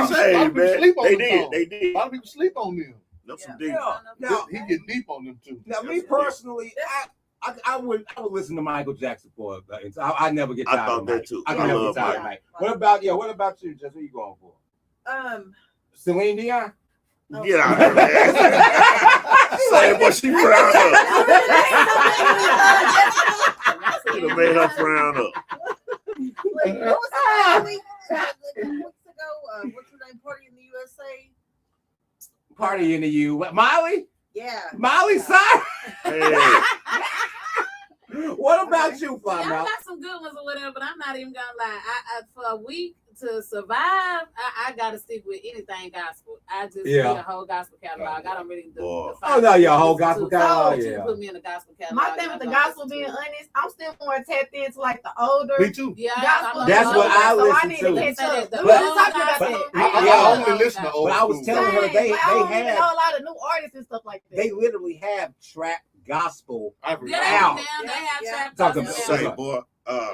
Save, sleep on they them did. songs. They did. A lot of people sleep on them. That's some deep. Now, He get deep on them too. Now, me personally, I would listen to Michael Jackson for it. I never get tired. I thought that too. I can never get tired of Mike. What about you, Jess? What are you going for? Celine Dion? Get out of there. Say what she frowned up. Should have made her frown up. What was that weeks ago? What's her name? Party in the USA? Party in the U. Miley? Yeah. Miley Cyrus? Hey. What about you, Fly I Mouth? got some good ones or whatever, but I'm not even gonna lie. I for a week to survive, I gotta stick with anything gospel. I just need a whole gospel catalog. I don't really do. Oh no, your whole gospel catalog. Yeah. Put me in the gospel catalog. My thing with the gospel, being honest, I'm still more tapped into like the older. Me too. Yeah, gospel. That's what I So I listen need to. to catch up. But- We was talking about that. I only listen to old But I was school. telling her I don't even they know have a lot of new artists and stuff like that. they literally have trap gospel. Yeah, Out. they have trap Talk gospel about- now. Say, boy,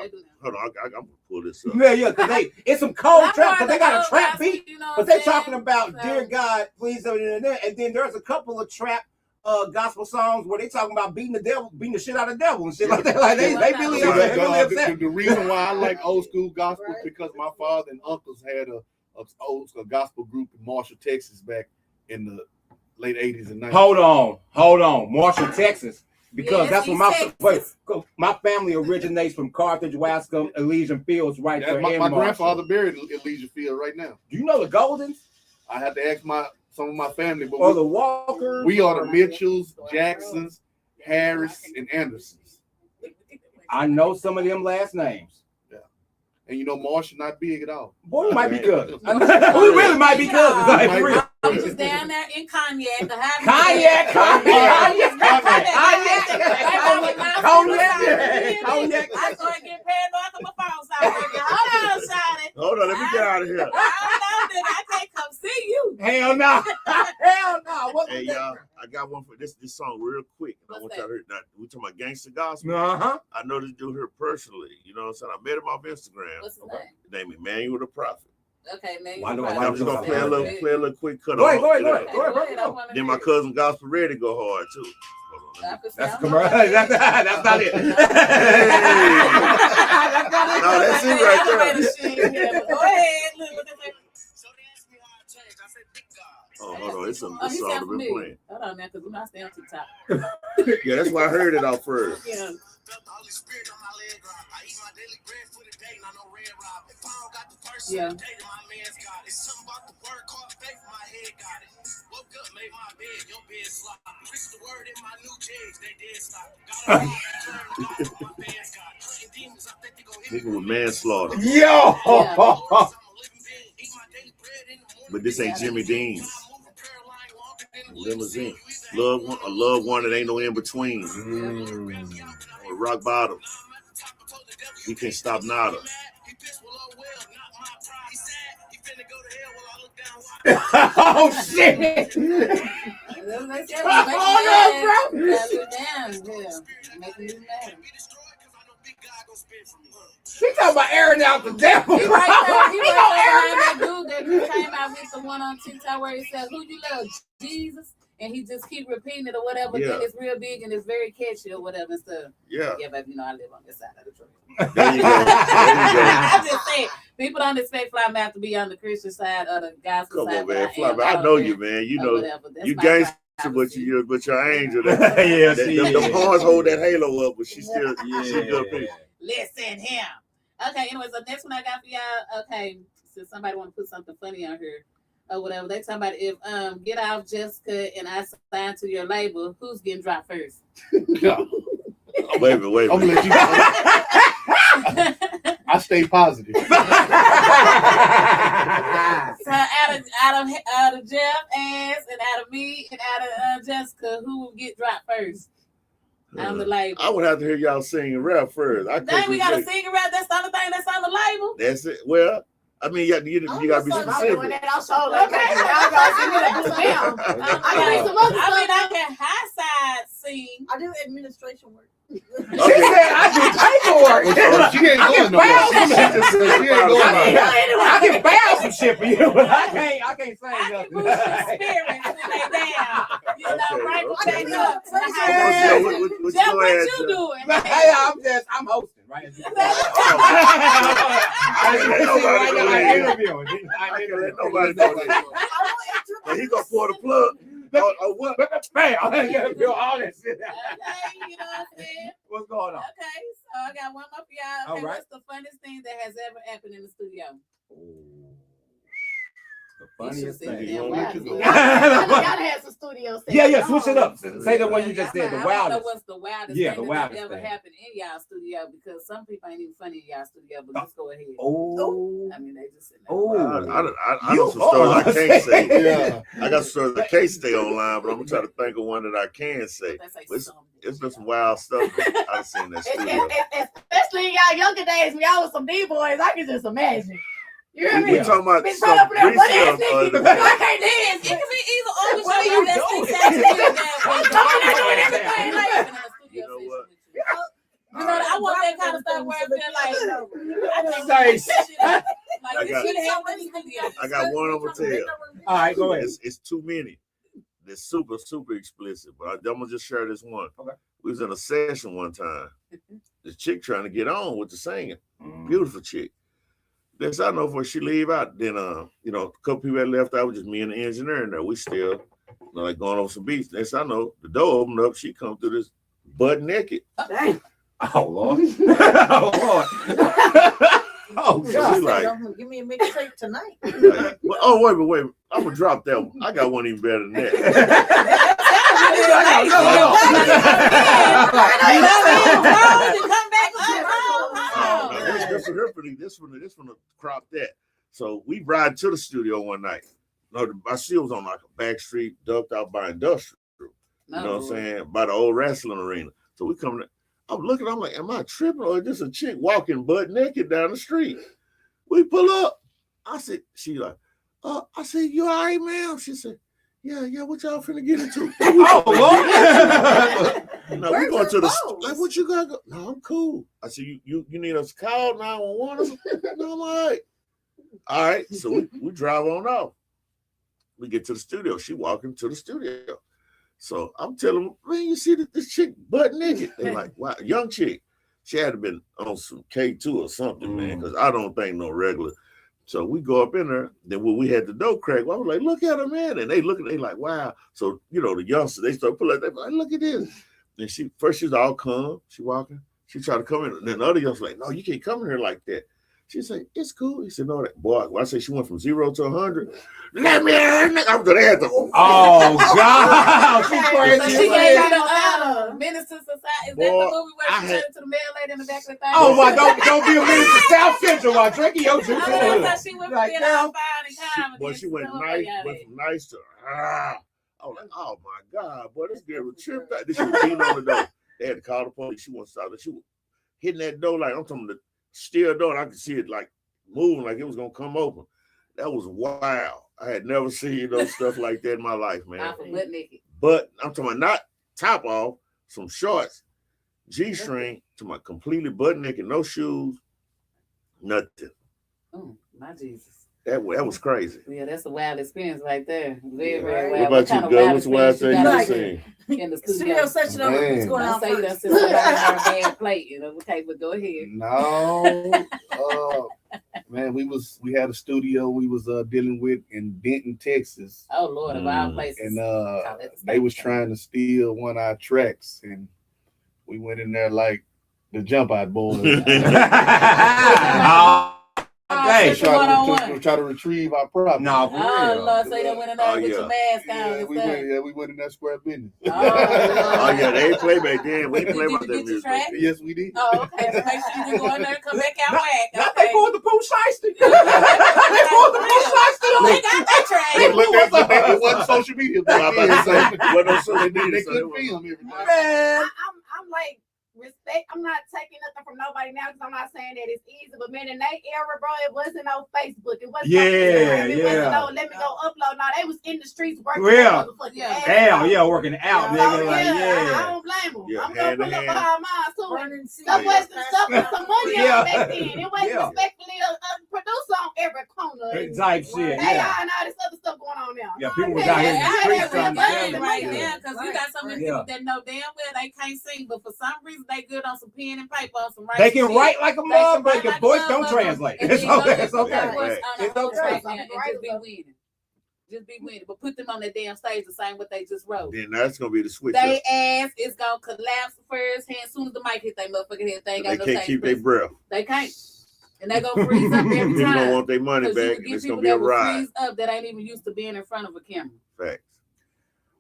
They do now. hold on, I'm gonna pull this up. Yeah, because it's some cold trap because they got a Old trap gospel, beat. you know But what they I'm saying? talking about So- dear God, please, and then there's a couple of trap gospel songs where they talking about beating the shit out of the devil and shit like that. Like they really See, upset. the reason why I like old school gospel is because my father and uncles had a gospel group in Marshall, Texas back in the late 80s and 90s. Hold on, Marshall, Texas. Because Yes, that's where my family originates from Carthage, Wascom, Elysian Fields, right there. My grandfather buried in Elysian Field right now. Do you know the Goldens? I had to ask some of my family, but Or the Walkers? we are the Mitchells, Jacksons, Harris, and Andersons. I know some of them last names. Yeah. And you know, Marshall not big at all. Boy, we might be cousins. We really might be cousins. Like, for real. I was just down there in Cognac. Cognac. I started getting paranoid on my phone. So I was like, hold on, Shawty. Hold on, let me get out of here. I don't know that I can't come see you. Hell no. Hell no. Hey, y'all, I got one for this song real quick. I want y'all to hear that. We talking about gangster gospel. Uh-huh. I know this dude here personally. You know what I'm saying? I met him off Instagram. What's his name? His name is Emmanuel the Prophet. Okay, man. Why do I'm just gonna play a little quick cut. Go ahead. Then my cousin Gospel Ready go hard too. That's commercial. That's not it. No, that's it right there. Go ahead. Oh, hold on. It's a Oh, song he I've sound been familiar. playing. Hold on now, because we're not staying on TikTok. Yeah, that's why I heard it out first. Yeah. Yeah. Nigga with manslaughter. Yo. But this ain't Jimmy Dean's. Limousine. A love one that ain't no in between. Or rock bottom. You can't stop nada. Oh shit! She talking about airing out the devil. He right there. That dude that came out with the one on TikTok where he says, "Who you love, Jesus?" And he just keep repeating it or whatever. Yeah. Then it's real big and it's very catchy or whatever and stuff. Yeah. Yeah, baby, you know I live on this side of the truck. There you go. I'm just saying, people don't expect Fly Map to be on the Christian side or the gospel Come side. on, man. But Fly, I know you, man. You know, you gangster, but you're angel. Yeah, the horns hold that halo up, but she still, she good people. Listen him. Okay, anyway, so next one I got for y'all. Okay, since somebody want to put something funny on here or whatever, they talking about if Get Off Jessica and I sign to your label, who's getting dropped first? No. Wait a minute. I'm gonna let you I stay positive. So out of Jeff ass and out of me and out of Jessica, who will get dropped first on the label? I would have to hear y'all sing and rap first. Dang, we gotta sing and rap. That's the only thing that's on the label. That's it. Well, I mean, you gotta be specific. I can high side sing. I do administration work. She said I do paperwork. She ain't going nowhere. I can bounce some shit for you, but I can't sing I can nothing. boost your spirits when they down. You know, right when they up. What What you doing? Hey, I'm hosting, right? I'm interviewing. I can't let nobody know that. But he gonna pour the plug. Oh, what? Bam! I gotta feel all that shit. Okay, you know what I'm saying? What's going on? Okay, so I got one more for y'all. Okay, All right. what's the funniest thing that has ever happened in the studio? The funniest You should thing. say Well, that we wild. can go. Y'all had some studio sessions. Yeah, switch it up. Say the one you just said, the I want to know wildest. what's the wildest Yeah, thing the that wildest ever thing. happened in y'all studio, because some people ain't even funny in y'all studio, but just go ahead. Oh. I mean, they just sitting there. I know some stories I can't say. Yeah. I got stories I can't stay online, but I'm gonna try to think of one that I can say. They say But something. it's been some wild stuff I've seen in that studio. Especially in y'all younger days when y'all was some D-boys, I can just imagine. You hear We me? talking about Bitch, some run up in there, greasy butt ass up, nigga. I can't dance. It can be either or. What are you doing? I'm talking to you and everything. Like, You know what? You know, I want that kind of stuff where I feel like I can't Nice. do this shit. Like I this got- shit happened in the studio. I got one I'm gonna tell. All right, go ahead. It's too many. It's super explicit, but I'm gonna just share this one. Okay. We was in a session one time. This chick trying to get on with the singing. Beautiful chick. Next I know before she leave out, then a couple people had left out, just me and the engineer in there. We still like going over some beats. Next I know, the door opened up, she come through this butt naked. dang. Oh Lord. Oh Lord. Oh So God. we like, Give me a mixtape tonight. wait. I'm gonna drop that one. I got one even better than that. This one to crop that. So we ride to the studio one night. No, my shit was on like a back street, ducked out by industrial. You know what I'm saying? By the old wrestling arena. So we come. I'm looking. I'm like, am I tripping or is this a chick walking butt naked down the street? We pull up. I said, she like, I said, you all right, ma'am? She said, yeah. What y'all finna get into? Oh Lord. No, we going to the like. What you got? No, I'm cool. I said, you need us to call 911? No, I'm all right. All right. So we drive on off. We get to the studio. She walking to the studio. So I'm telling them, man, you see this chick butt naked? They're like, wow, young chick. She had to been on some K2 or something, man, because I don't think no regular. So we go up in there. Then when we had the door crack, I was like, look at her, man. And they like, wow. So, the youngsters, they start pulling, they like, look at this. And she was all calm. She walking. She tried to come in. And then the other youngsters like, no, you can't come in here like that. She said, it's cool. He said, no, that boy. When I say she went from 0 to 100, let me in. After they had to. Oh God. She's crazy. So she gave you the Minister Society. Is that the movie where she turned to the mail lady in the back of the thing? Oh my, don't be a minister. South Central while drinking your juice. I thought she went from Like, being girl, all fine and calm. Boy, she went from nice to I was like, oh my God, boy, this girl was tripped out. This was beating on the door. They had to call the police. She wasn't stopping. She was hitting that door like I'm talking the steel door, and I could see it like moving like it was gonna come open. That was wild. I had never seen stuff like that in my life, man. Butt naked. But I'm talking about not top off, some shorts, G-string, to my completely butt naked, no shoes, nothing. Oh, my Jesus. That was crazy. Yeah, that's a wild experience right there. Very, Yeah. very What wild. about you, Gus? What's the wild thing you seen? In the Studio session over. What's going on Don't say you done first? sit somebody on her bad plate. Okay, but go ahead. No, man, we had a studio we was dealing with in Denton, Texas, Oh Lord, of all places. and they was trying to steal one of our tracks, and we went in there like the jump out boys. Hey, try to retrieve our property. no, for Oh real. Lord, so you done went in there with your mask on and stuff. we went in that square business. Oh, Yeah, they ain't play back then. We didn't play Did you about that get your music. track? Yes, we did. Oh, okay. So make sure you didn't go in there and come back out whack. Not they pulled the poo shiesty. They They pulled the poo shiesty. They got that track. It wasn't social media back I'm about to say, then. what no social They media, so couldn't it film everything. Man. I'm like respect. I'm not taking nothing from nobody now because I'm not saying that it's easy. But man, in that era, bro, it wasn't no Facebook. It wasn't no Instagram. It wasn't no let me go upload. No, they was in the streets working. Yeah. Hell, Hell, working out, nigga. Like, I don't blame them. Yeah, I'm gonna pull up hand-to-hand. behind mine too. Burning seeds. Stuff was some money Yeah. on back then. It wasn't Yeah. respectfully a producer on every corner. Type shit, Hey, yeah. and all this other stuff going on now. Yeah, people was out here in the I streets had trying that to game sell right it. there because you got so many Yeah. people that know damn well they can't sing, but for some reason they good on some pen and paper on some They writing can shit. write like a They can write motherfucker. like a Voice don't motherfucker, translate. and It's then go okay. just It's put that okay. voice on It's the okay. track now and just be winning. Just be winning. But put them on that damn stage to sing what they just wrote. Then that's gonna be the switch. They ass is gonna collapse first hand as soon as the mic hit their motherfucking head. They ain't got They no can't stage keep their presence. breath. They can't. And they gonna freeze up every People don't time. want their money Because you back, would and get it's people gonna be a that will ride. freeze up that ain't even used to being in front of a camera. Facts.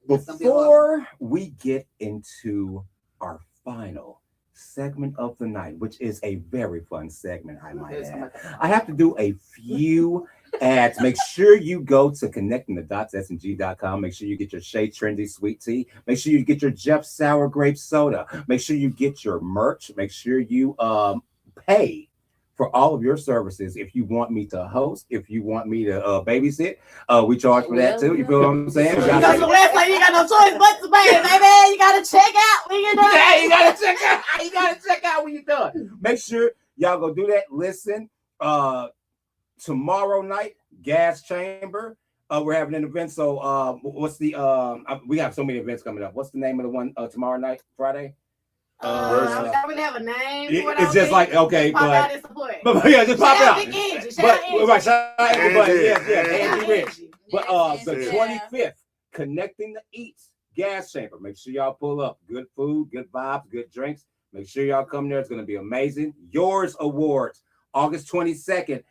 Before we get into our final segment of the night, which is a very fun segment, I might add, I have to do a few ads. Make sure you go to connectingthedots.sng.com. Make sure you get your Shea Trendy Sweet Tea. Make sure you get your Jeff Sour Grape Soda. Make sure you get your merch. Make sure you pay for all of your services. If you want me to host, if you want me to babysit, we charge for that too. You feel what I'm saying? You got some last like you got no choice but to pay, baby. You gotta check out when you're done. Yeah, you gotta check out. You gotta check out when you're done. Make sure y'all go do that. Listen, tomorrow night, Gas Chamber. We're having an event. So what's the we have so many events coming up. What's the name of the one tomorrow night, Friday? I don't really have a name. It's just like okay, pop out and support. But yeah, just pop out. Shout out Angie Rich. But the Yeah. 25th, Connecting the Eats Gas Chamber. Make sure y'all pull up. Good food, good vibes, good drinks. Make sure y'all come there. It's going to be amazing. Yours Awards, August 22nd.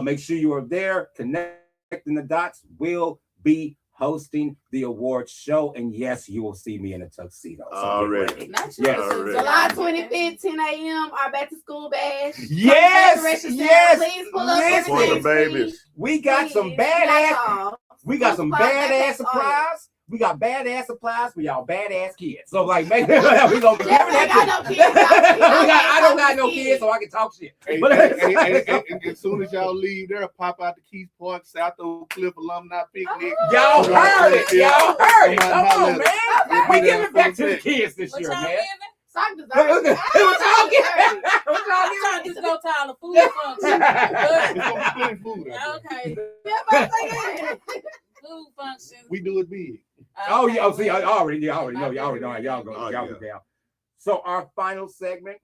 Make sure you are there. Connecting the Dots will be hosting the awards show, and yes, you will see me in a tuxedo. So Already. yes. July 25th, 10 a.m. Our back to school bash. Yes, yes. Please pull up. Listen. For the babies. We got some badass. We got some badass supplies. We got badass supplies for y'all badass kids. So like, maybe we gonna give that to you. I don't got no kids, so I can talk shit. And as soon as y'all leave there, pop out the Keys Park, South Oak Cliff Alumni Picnic. Y'all heard it. Y'all heard it. Come on, man. We giving back to the kids this year, man. I'm trying to just go to all the food functions. It's gonna be plenty food out there. Okay. Food functions. We do it big. Oh yeah, see, I already know how y'all go Oh, down. So our final segment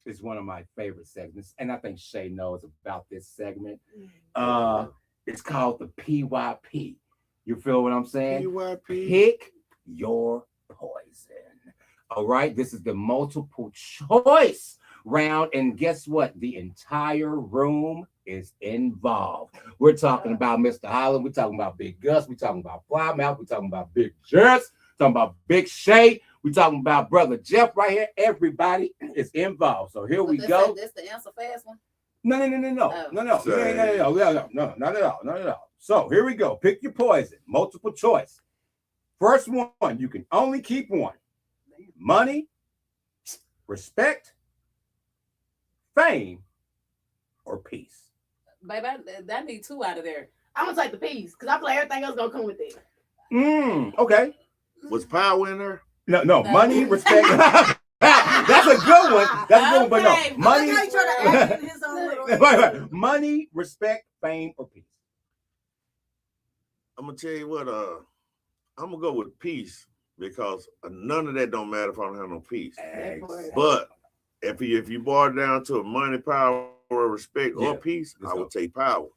is one of my favorite segments, and I think Shay knows about this segment. It's called the PYP. You feel what I'm saying? PYP. Pick your poison. All right, this is the multiple choice round, and guess what? The entire room is involved. We're talking about Mr. Holland. We're talking about Big Gus. We're talking about Flymouth. We're talking about Big Jess. We're talking about Big Shay. We're talking about Brother Jeff right here. Everybody is involved. So here we go. That's the answer fast one. No, not at all. So here we go. Pick your poison. Multiple choice. First one, you can only keep one. Money, respect, fame, or peace. Baby, I need two out of there. I'm gonna take the piece because I feel like everything else gonna come with it. Okay. Was power in there? No. Money, respect. That's a good one. But no. Money. Wait. Money, respect, fame, or peace. I'm gonna tell you what. I'm gonna go with peace because none of that don't matter if I don't have no peace. But if you boil it down to a money, power, respect, or peace, I would take power.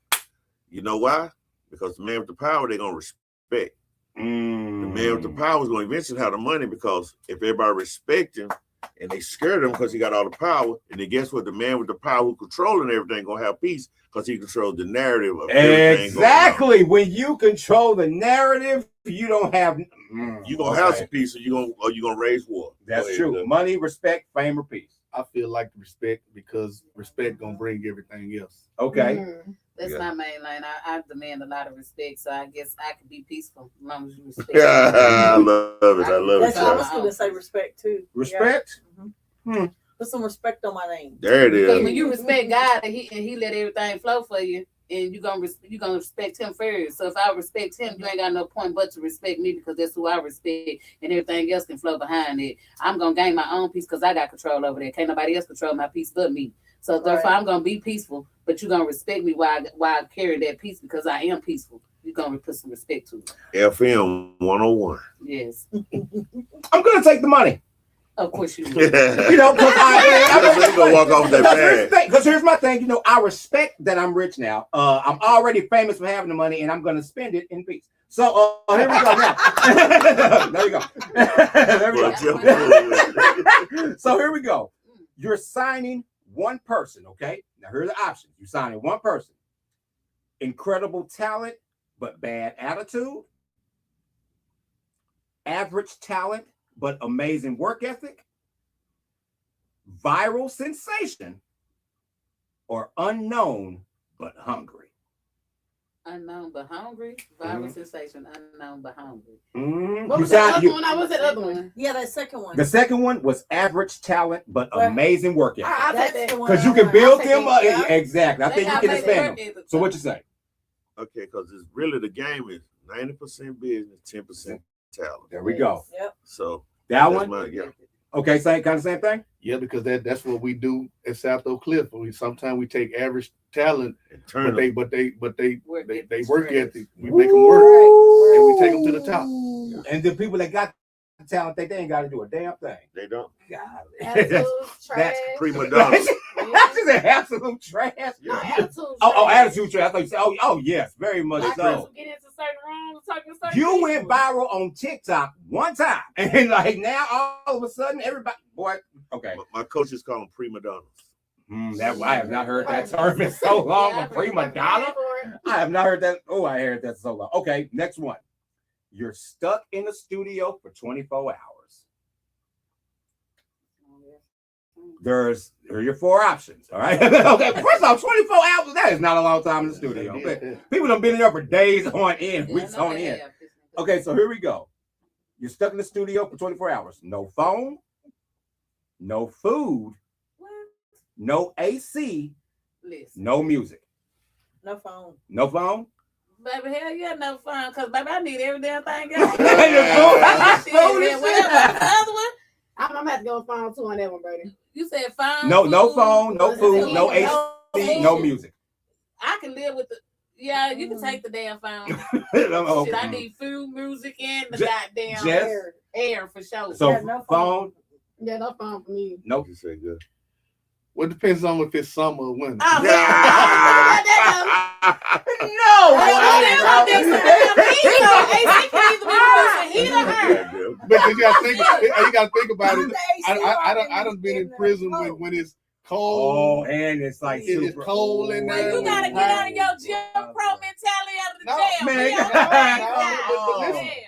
You know why? Because the man with the power, they're gonna respect. The man with the power is going to eventually have the money because if everybody respect him and they scared him because he got all the power, and then guess what? The man with the power who controlling everything going to have peace because he controls the narrative of everything. Exactly. When you control the narrative, you don't have. You're going to have some peace, or you're going to raise war. That's true. Money, respect, fame, or peace. I feel like respect because respect gonna bring everything else. Okay. That's my main line. I demand a lot of respect, so I guess I can be peaceful as long as you respect. I love it. I love That's it. what I was going to say. Respect too. Respect. Yeah. Put some respect on my name. There it Because is. when you respect God and he let everything flow for you, and you're gonna respect him first. So if I respect him, you ain't got no point but to respect me because that's who I respect, and everything else can flow behind it. I'm gonna gain my own peace because I got control over that. Can't nobody else control my peace but me. So therefore, I'm gonna be peaceful, but you're gonna respect me while I carry that peace because I am peaceful. You're gonna put some respect to it. FM 101. Yes. I'm gonna take the money. Of course you will. You know, because I'm gonna walk off that bag. Because here's my thing, I respect that I'm rich now. I'm already famous for having the money, and I'm gonna spend it in peace. So here we go now. There we go. There we go. So here we go. You're signing one person, okay? Now here are the options. You're signing one person. Incredible talent, but bad attitude. Average talent, but amazing work ethic. Viral sensation, or unknown but hungry. Unknown but hungry. Viral sensation. Unknown but hungry. What was the other one? What was the other one? Yeah, that second one. The second one was average talent but amazing work ethic. I'll take That's that. the one. Because you can build I'll them take up. it, yeah. Exactly. I They think you got can big expand work them. ethic. So what you say? Okay, because it's really the game is 90% business, 10% talent. There we go. Yep. So That that's one? yeah. Okay, same kind of same thing? Yeah, because that's what we do at South Oak Cliff. Sometimes we take average talent, And turn but them. they Work work ethic. ethic. We make them work, and we take them to the top. And the people that got the talent, they ain't got to do a damn thing. They don't. Absolute trash. That's Prima donna. That's just absolute trash. No, attitude. Oh, attitude trash. I thought you said, oh, yes, very much Like so. get into certain rooms, talking to certain You people. went viral on TikTok one time, and like now all of a sudden everybody, boy, okay. My coaches call them prima donnas. That I have not heard that term in so long. Yeah, A prima donna. I have not heard that. Oh, I heard that so long. Okay, next one. You're stuck in the studio for 24 hours. There are your 4 options. All right. Okay. First off, 24 hours. That is not a long time in the studio. Okay? People have been in there for days on end, weeks on end. Okay, so here we go. You're stuck in the studio for 24 hours. No phone, no food, no AC, Listen, no music. No phone. No phone? baby, hell yeah, no fun. Cause baby, I need every damn thing else. Food is Whatever. The other one, I'm gonna have to go phone 2 on that one, Brady. you said phone. No food, phone, no food, no AC, food. no music. I can live with the. Yeah, you can take the damn phone. Okay. Shit, I need food, music, and the Ju- goddamn just- air for sure. So Yeah, no phone, Yeah, no phone for me. nope. You say good. Well, it depends on if it's summer or winter. Oh, Because you gotta think about it. I'm the AC I done been in prison when it's cold. Oh, and it's like It is super cold in Well, there. you gotta get out of your Jim Crow mentality out of the No, jail. man. We on the right side.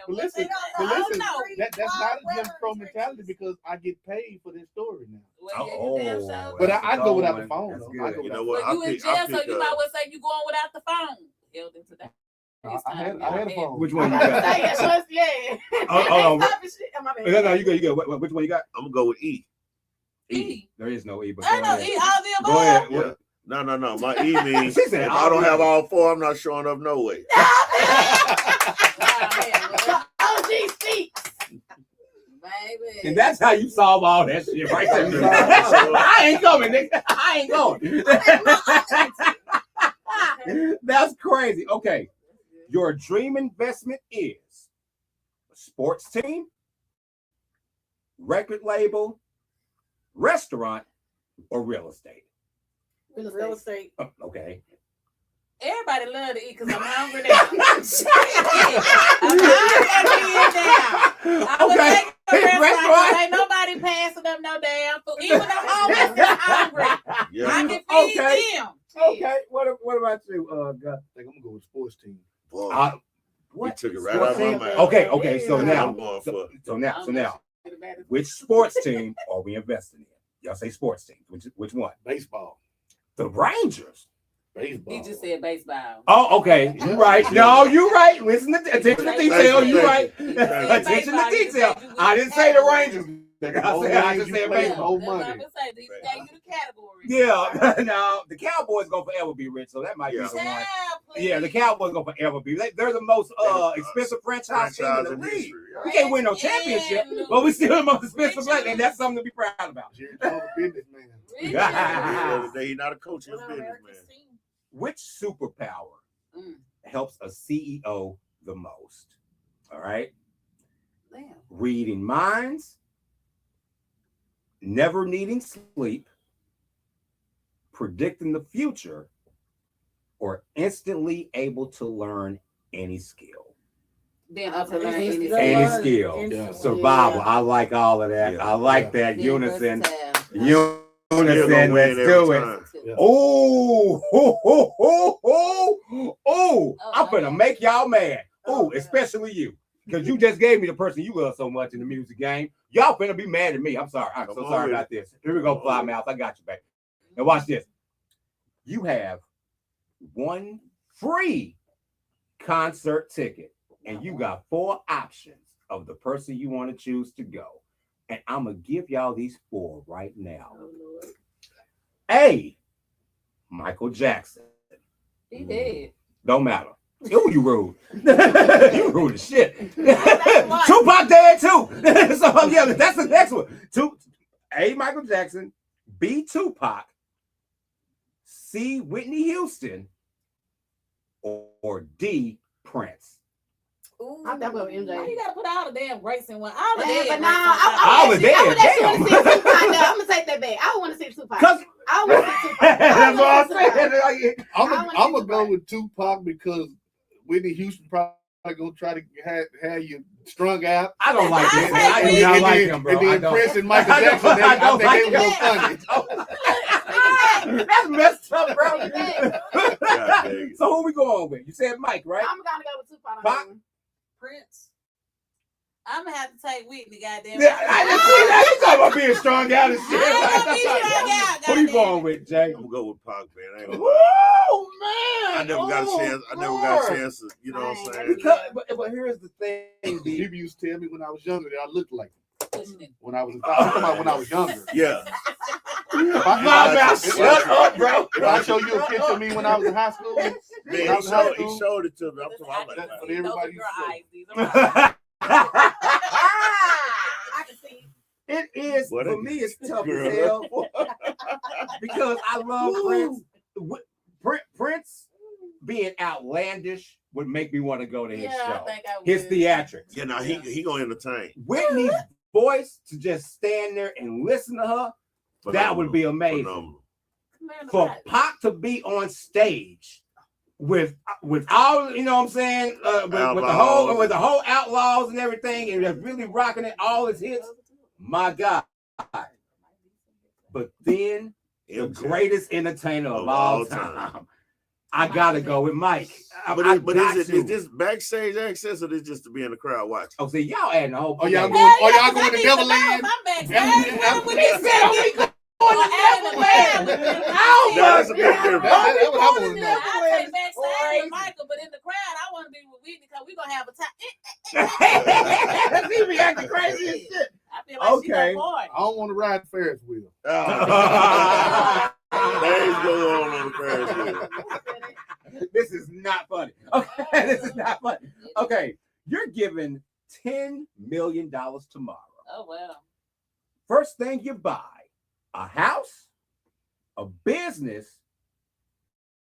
But listen, I don't listen, know. that's not a Jim Crow mentality because I get paid for this story now. Well, yeah, you damn sure. But that's I the go without one. the phone, That's though. good. I go You know without- what? But you in jail, so you might well say you going without the phone. Held into that. I had a phone. Which one you got? Yeah. Oh, Stop and shit. My bad. no, you go. Which one you got? I'm gonna go with E. E. There is no E, but I go know ahead. E all the Go above. ahead. Yeah. No. My E means She said if I don't all have E. all 4, I'm not showing up no way. OG speaks. Baby. And that's how you solve all that shit right there. I ain't coming, nigga. I ain't going. That's crazy. Okay. Your dream investment is a sports team, record label, restaurant, or real estate. Real estate. Oh, okay. Everybody love to eat because I'm hungry now. I'm hungry now. I was Okay. taking a restaurant. Restaurant. Ain't nobody passing up no damn food. Even though I'm always just hungry. I Yeah. can feed Okay. them. Okay. What about you, God? I think I'm gonna go with sports team. Boy, we took it right out of my team? mouth. Okay. So I'm now, going for so now, which sports team are we investing in? Y'all say sports team. Which one? Baseball. The Rangers. Baseball. He just said baseball. Oh, okay. You right. No, you right. Listen to attention to detail. You right. Attention to detail. I didn't say the Rangers. I just said baseball. Old money. That's what I'm saying. These gave you the category. Yeah. No, the Cowboys gonna forever be rich, so that might be the one. Child, please. Yeah, the Cowboys gonna forever be. They're the most expensive franchise team in the league. history. We can't win no championship, but we still the most expensive player, and that's something to be proud about. Jerry Jones, businessman. Really? At the end of the day, he's not a coach, he's a Well, businessman. America's team. Which superpower Mm. helps a CEO the most? All right. Damn. Reading minds, never needing sleep, predicting the future, or instantly able to learn any skill. Being up to learn Any any skill. Any skill. skill. Instantly, Survival. yeah. I like all of that. Yeah. I like Yeah. that Being unison. versatile. Unison. Still gonna Let's win do every it. time. Yeah. Oh, I'm gonna make y'all mad. Oh, especially you. Because you just gave me the person you love so much in the music game. Y'all finna be mad at me. I'm sorry. I'm so Come on sorry with about this. Here we go, Fly Mouth. I got you, baby. Now watch this. You have one free concert ticket, and you got 4 options of the person you want to choose to go. And I'm going to give y'all these 4 right now. Oh, Lord. A, Michael Jackson. He dead. Don't matter. Ooh, you rude. You rude as shit. Tupac dead too. So yeah, that's the next one. A, Michael Jackson. B, Tupac. C, Whitney Houston. Or D, Prince. Ooh. I'm talking about MJ. Why you gotta put all the damn race in one? All the Yeah, damn but now All the damn. I'm gonna take that back. I want to see Tupac. Cause I want to see Tupac. that's what I'm saying. I'm wanna gonna see go Tupac. with Tupac because Whitney Houston probably gonna try to have you strung out. I don't like it. I do And not then- like him, bro. And then I don't. Prince and Michael I don't- Jackson, I don't I think they like were funny. That's messed up, bro. God dang it. So who we going with? You said Mike, right? I'm gonna go with Tupac. on Pac? that one. Prince. I'm gonna have to take Whitney, goddamn. Yeah, I just see that. You talking about being strung out and shit. I ain't gonna be strung out, Who you goddamn. going with, Jay? I'm gonna go with Pac, man. I ain't gonna lie. Oh man! I never got a chance. I never got a chance to, you know what I'm saying? Because, but here's the thing, B. People used to tell me when I was younger that I looked like him. Pushing it. When I was, I'm talking about when I was younger. Yeah. If I- My bad. Shut up, bro. If I show you a picture of me when I was in high school, Man, he showed it to me. I'm talking about That's like, what Those everybody are used your to say. eyes. These are my I can see. It is, What for a me, it's tough girl. as hell. Because I love Prince. Prince being outlandish would make me want to go to his Yeah, I show. think I would. His theatrics. yeah, now he gonna entertain. Whitney's voice, to just stand there and listen to her, that would be amazing. Phenomenal. For Pac to be on stage with all, you know what I'm saying, with the whole Outlaws and everything, and just really rocking it, all his hits, my God. But then the MJ. greatest entertainer of all time, I gotta go with Mike. But is this backstage access or is this just to be in the crowd watching? Oh, see, y'all adding a whole. Oh, y'all okay. going? Oh, y'all going to Neverland? I'm backstage. Yeah, When yeah, you said Oh, That's a big difference. That's what I want to know. I take backstage with Michael, but in the crowd, I want to be with Whitney because we're gonna have a time. He reacting crazy as shit. I feel like she's Okay. a boy. I don't want to ride the Ferris wheel. Days go on the Ferris wheel. This is not funny. Okay, this is not funny. Okay, you're giving $10 million tomorrow. Oh well. First thing you buy, a house, a business,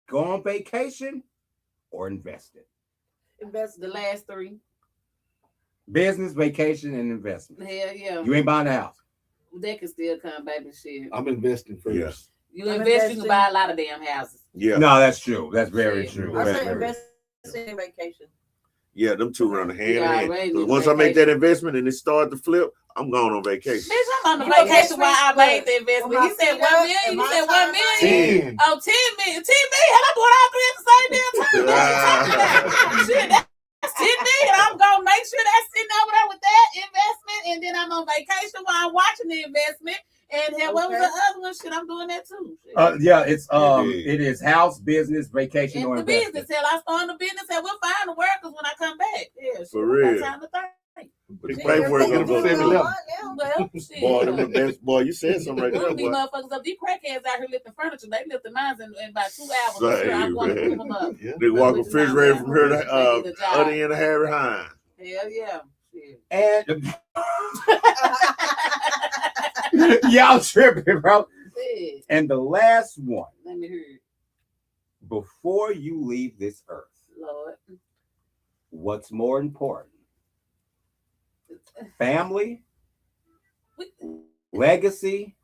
go on vacation, or invest it. Invest The last 3. Business, vacation, and investment. Hell yeah. You ain't buying a house. That can still come, baby. Shit. I'm investing first. Yeah. You I'm invest, you investing. can buy a lot of damn houses. Yeah. No, that's true. That's very Shit. true. I Very, say very- invest in vacation. Yeah, them two run hand in Yeah, hand. right, 'Cause need once I make vacation. that investment and it start to flip, I'm going on vacation. Bitch, I'm on the You know, vacation while I Catherine, made the investment. when He I said see 1 that, million. in You my said 1 time, million. 10. Oh, 10 million. 10 million. Hell, I put all 3 at the same damn time. What you talking about? Shit, that's 10 million. I'm gonna make sure that's sitting over there with that investment, and then I'm on vacation while I'm watching the investment. And hell, what was Okay. the other one? Shit, I'm doing that too. Shit. Yeah, it's Yeah. it is house, business, vacation, or and the investment. business, hell, I start the business, hell, we'll find the workers when I come back. Yeah, shit, For we got real. time to think. But the Yeah, paperwork get gonna them go for through. 7-Eleven. Well, shit. Boy, them the best. Boy, you said something right One there, of these boy. motherfuckers up, these crackheads out here lifting furniture. They lifted mine in about 2 hours. I'm Say, sure I'm going to man. move them up. Yeah. They walk a Which is not refrigerator bad. from here to They need a job. other end of Harry Hines. Hell yeah. Shit. And y'all tripping, bro. Shit. And the last one, Let me hear it, before you leave this earth, Lord. what's more important? Family, legacy,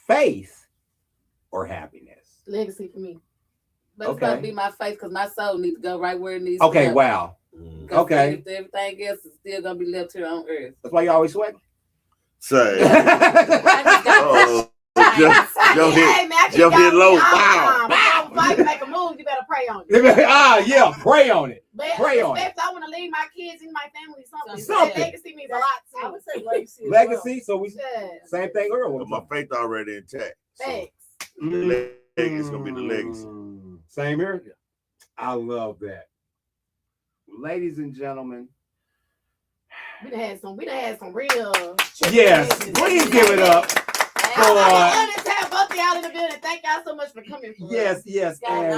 faith, or happiness? Legacy for me. But it's Okay. going to be my faith because my soul needs to go right where it needs to Okay, go. wow. 'Cause Okay. Everything else is still going to be left here on earth. That's why you always sweat. Say, I Joe hit low. Wow. Before you make a move, you better pray on it. Yeah, pray on it. But Pray on it. I want to leave my kids and my family something. Something. Legacy means a lot to me. I would say legacy. Legacy, so we Yeah. same thing earlier. But my faith already intact. So Thanks. the legacy is gonna be the legacy. Same here. I love that. ladies and gentlemen. We done had some real. Yes, please give it up for. Have both of y'all in the building. Thank y'all so much for coming. Yes, and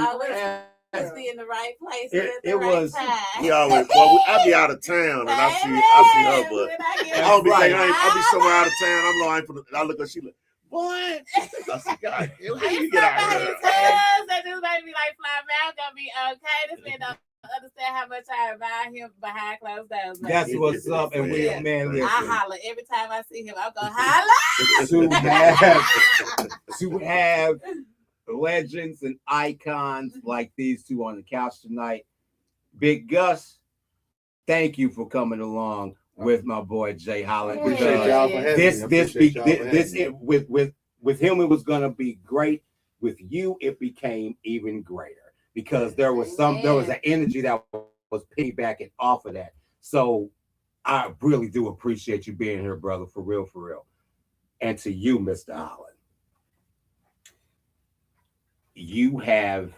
Let's be in the right place it at the right time. We always, I be out of town and I see her, but I don't be thinking I be somewhere out of town. I'm like, I look at she like, what? I said, God, how you get out of here? So this baby like fly man, gonna be okay. This man don't understand how much I admire him behind closed doors. That's what's up, and we man, listen. I holler every time I see him. I'm gonna holler. to have legends and icons like these two on the couch tonight. Big Gus, thank you for coming along with my boy Jay Holland. Appreciate y'all for having me. With him it was gonna be great. With you, it became even greater because there was an energy that was piggybacking off of that. So I really do appreciate you being here, brother, for real, for real. And to you, Mr. Holland, you have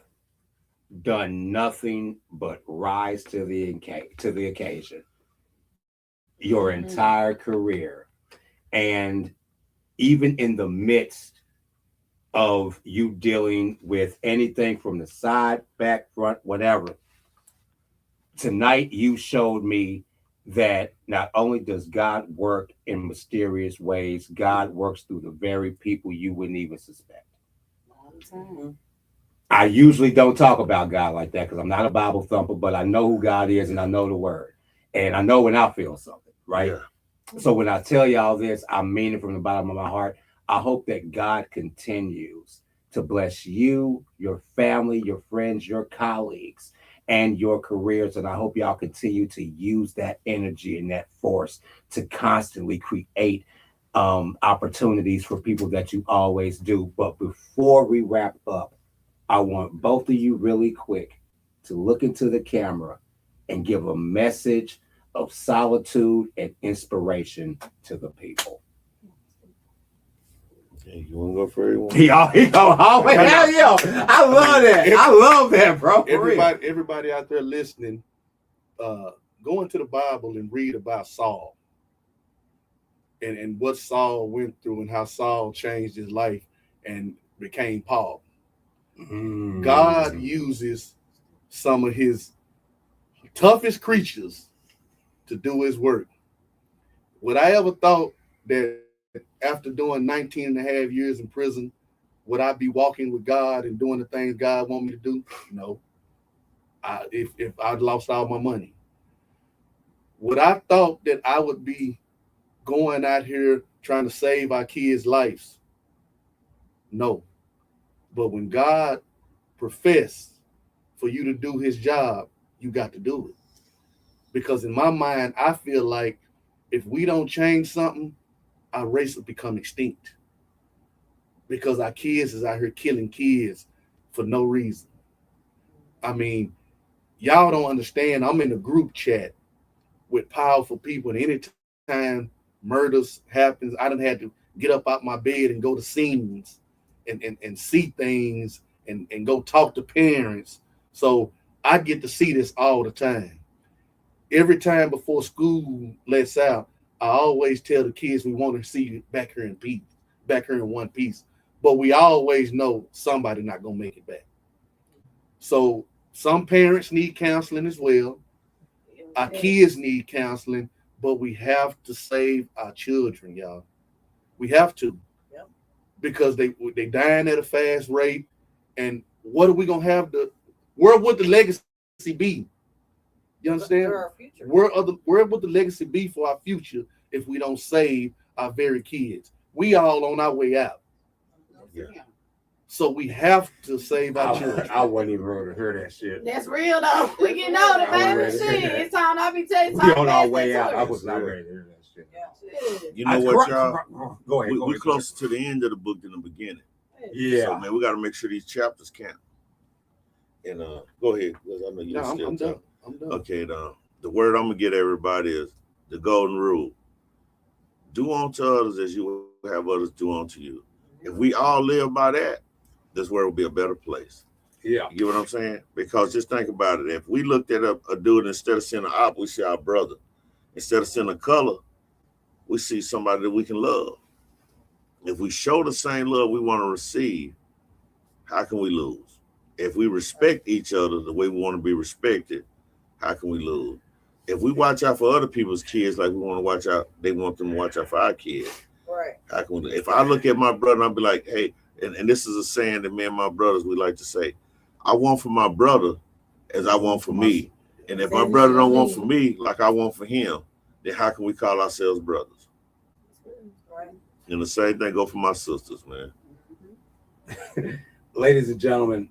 done nothing but rise to the occasion your entire career. And even in the midst of you dealing with anything from the side, back, front, whatever, tonight you showed me that not only does God work in mysterious ways, God works through the very people you wouldn't even suspect. I usually don't talk about God like that because I'm not a Bible thumper, but I know who God is and I know the word. And I know when I feel something, right? Yeah. So when I tell y'all this, I mean it from the bottom of my heart. I hope that God continues to bless you, your family, your friends, your colleagues, and your careers. And I hope y'all continue to use that energy and that force to constantly create opportunities for people that you always do. But before we wrap up, I want both of you really quick to look into the camera and give a message of solitude and inspiration to the people. Okay, you want to go for everyone? He go always. Hell yeah. I love that. I love that, bro. Everybody out there listening, go into the Bible and read about Saul and what Saul went through and how Saul changed his life and became Paul. God uses some of his toughest creatures to do his work. Would I ever thought that after doing 19 and a half years in prison, would I be walking with God and doing the things God want me to do? No. If I'd lost all my money. Would I thought that I would be going out here trying to save our kids' lives? No. But when God professed for you to do his job, you got to do it. Because in my mind, I feel like if we don't change something, our race will become extinct. Because our kids is out here killing kids for no reason. I mean, y'all don't understand. I'm in a group chat with powerful people, and anytime murders happens, I done had to get up out my bed and go to scenes and see things and go talk to parents. So I get to see this all the time. Every time before school lets out, I always tell the kids we want to see you back here in peace, back here in one piece. But we always know somebody not gonna make it back. So some parents need counseling as well. Our kids need counseling, but we have to save our children, y'all. We have to. Because they dying at a fast rate, and what are we gonna have where would the legacy be? You understand? Where would the legacy be for our future if we don't save our very kids? We all on our way out. Yeah. So we have to save our children. I wasn't even ready to hear that shit. That's real though. We getting older, baby. Shit, it's time I be telling you. We on our way out. I was not ready to hear that shit. You know what, y'all? Go ahead. We're closer to the end of the book than the beginning. Yeah. So, man, we got to make sure these chapters count. And go ahead, because I know you're still I'm done. Okay, the word I'm going to get everybody is the golden rule. Do unto others as you will have others do unto you. If we all live by that, this world will be a better place. Yeah. You get what I'm saying? Because just think about it. If we looked at a dude, instead of seeing an op, we see our brother. Instead of seeing a color, we see somebody that we can love. If we show the same love we want to receive, how can we lose? If we respect each other the way we want to be respected, how can we lose? If we watch out for other people's kids like we want to watch out, they want them to watch out for our kids. Right. How can we? If I look at my brother, I'll be like, hey, and this is a saying that me and my brothers, we like to say, I want for my brother as I want for me. And if my brother don't want for me like I want for him, then how can we call ourselves brothers? Right. And the same thing go for my sisters, man. Ladies and gentlemen,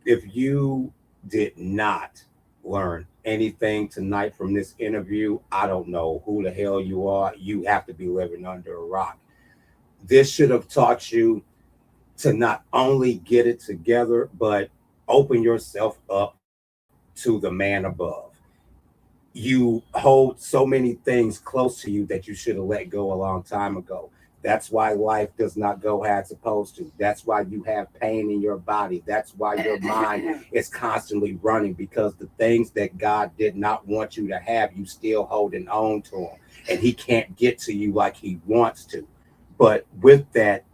if you did not learn anything tonight from this interview, I don't know who the hell you are. You have to be living under a rock. This should have taught you to not only get it together, but open yourself up to the man above. You hold so many things close to you that you should have let go a long time ago. That's why life does not go how it's supposed to. That's why you have pain in your body. That's why your mind is constantly running, because the things that God did not want you to have, you still holding on to them. And he can't get to you like he wants to. But with that,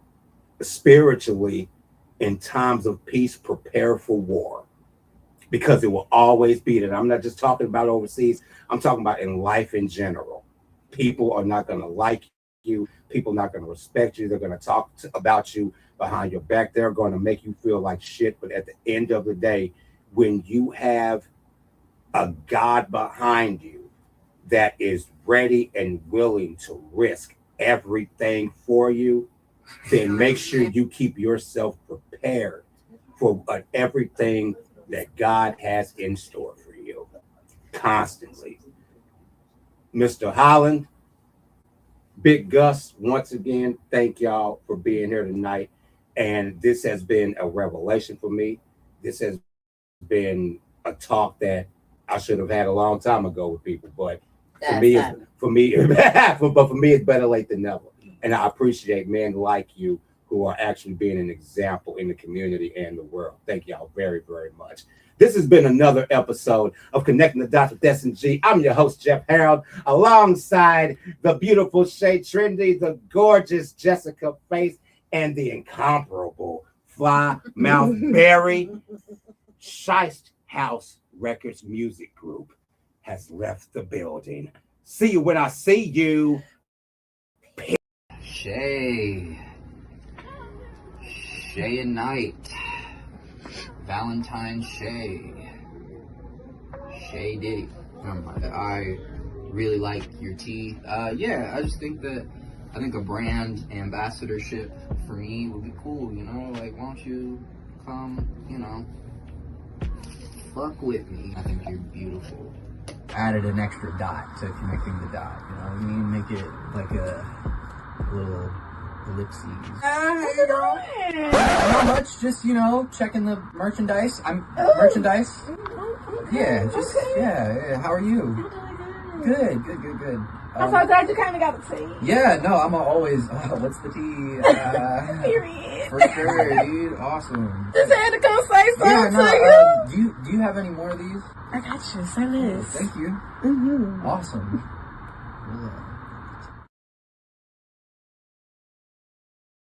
spiritually, in times of peace, prepare for war. Because it will always be that. I'm not just talking about overseas. I'm talking about in life in general. People are not going to like you. People are not going to respect you. They're going to talk about you behind your back. They're going to make you feel like shit. But at the end of the day, when you have a God behind you that is ready and willing to risk everything for you, then make sure you keep yourself prepared for everything that God has in store for you constantly. Mr. Holland, Big Gus, once again, thank y'all for being here tonight. And this has been a revelation for me. This has been a talk that I should have had a long time ago with people. But for me, it's better late than never. And I appreciate men like you who are actually being an example in the community and the world. Thank y'all very, very much. This has been another episode of Connecting the Dots with S&G. I'm your host, Jeff Harold, alongside the beautiful Shay Trinity, the gorgeous Jessica Face, and the incomparable Fly Mouth Berry. Shiest House Records Music Group has left the building. See you when I see you. Shay and Night, Valentine Shay Diddy. I really like your tea. Yeah, I just think that I think a brand ambassadorship for me would be cool, you know, like why don't you come, you know, fuck with me. I think you're beautiful. Added an extra dot to connecting the dot, you know what I mean? Make it like a little ellipses. How you doing? Not much, just, you know, checking the merchandise. Merchandise. Yeah, just, yeah. How are you? I'm doing Good. I'm so glad you came and got the tea. Yeah, no, I'm always, what's the tea? Period. For sure, dude. Awesome. Just had to come say something Yeah, to you. Do you have any more of these? I got you. Say less. Thank you. Mm-hmm. Awesome. Yeah.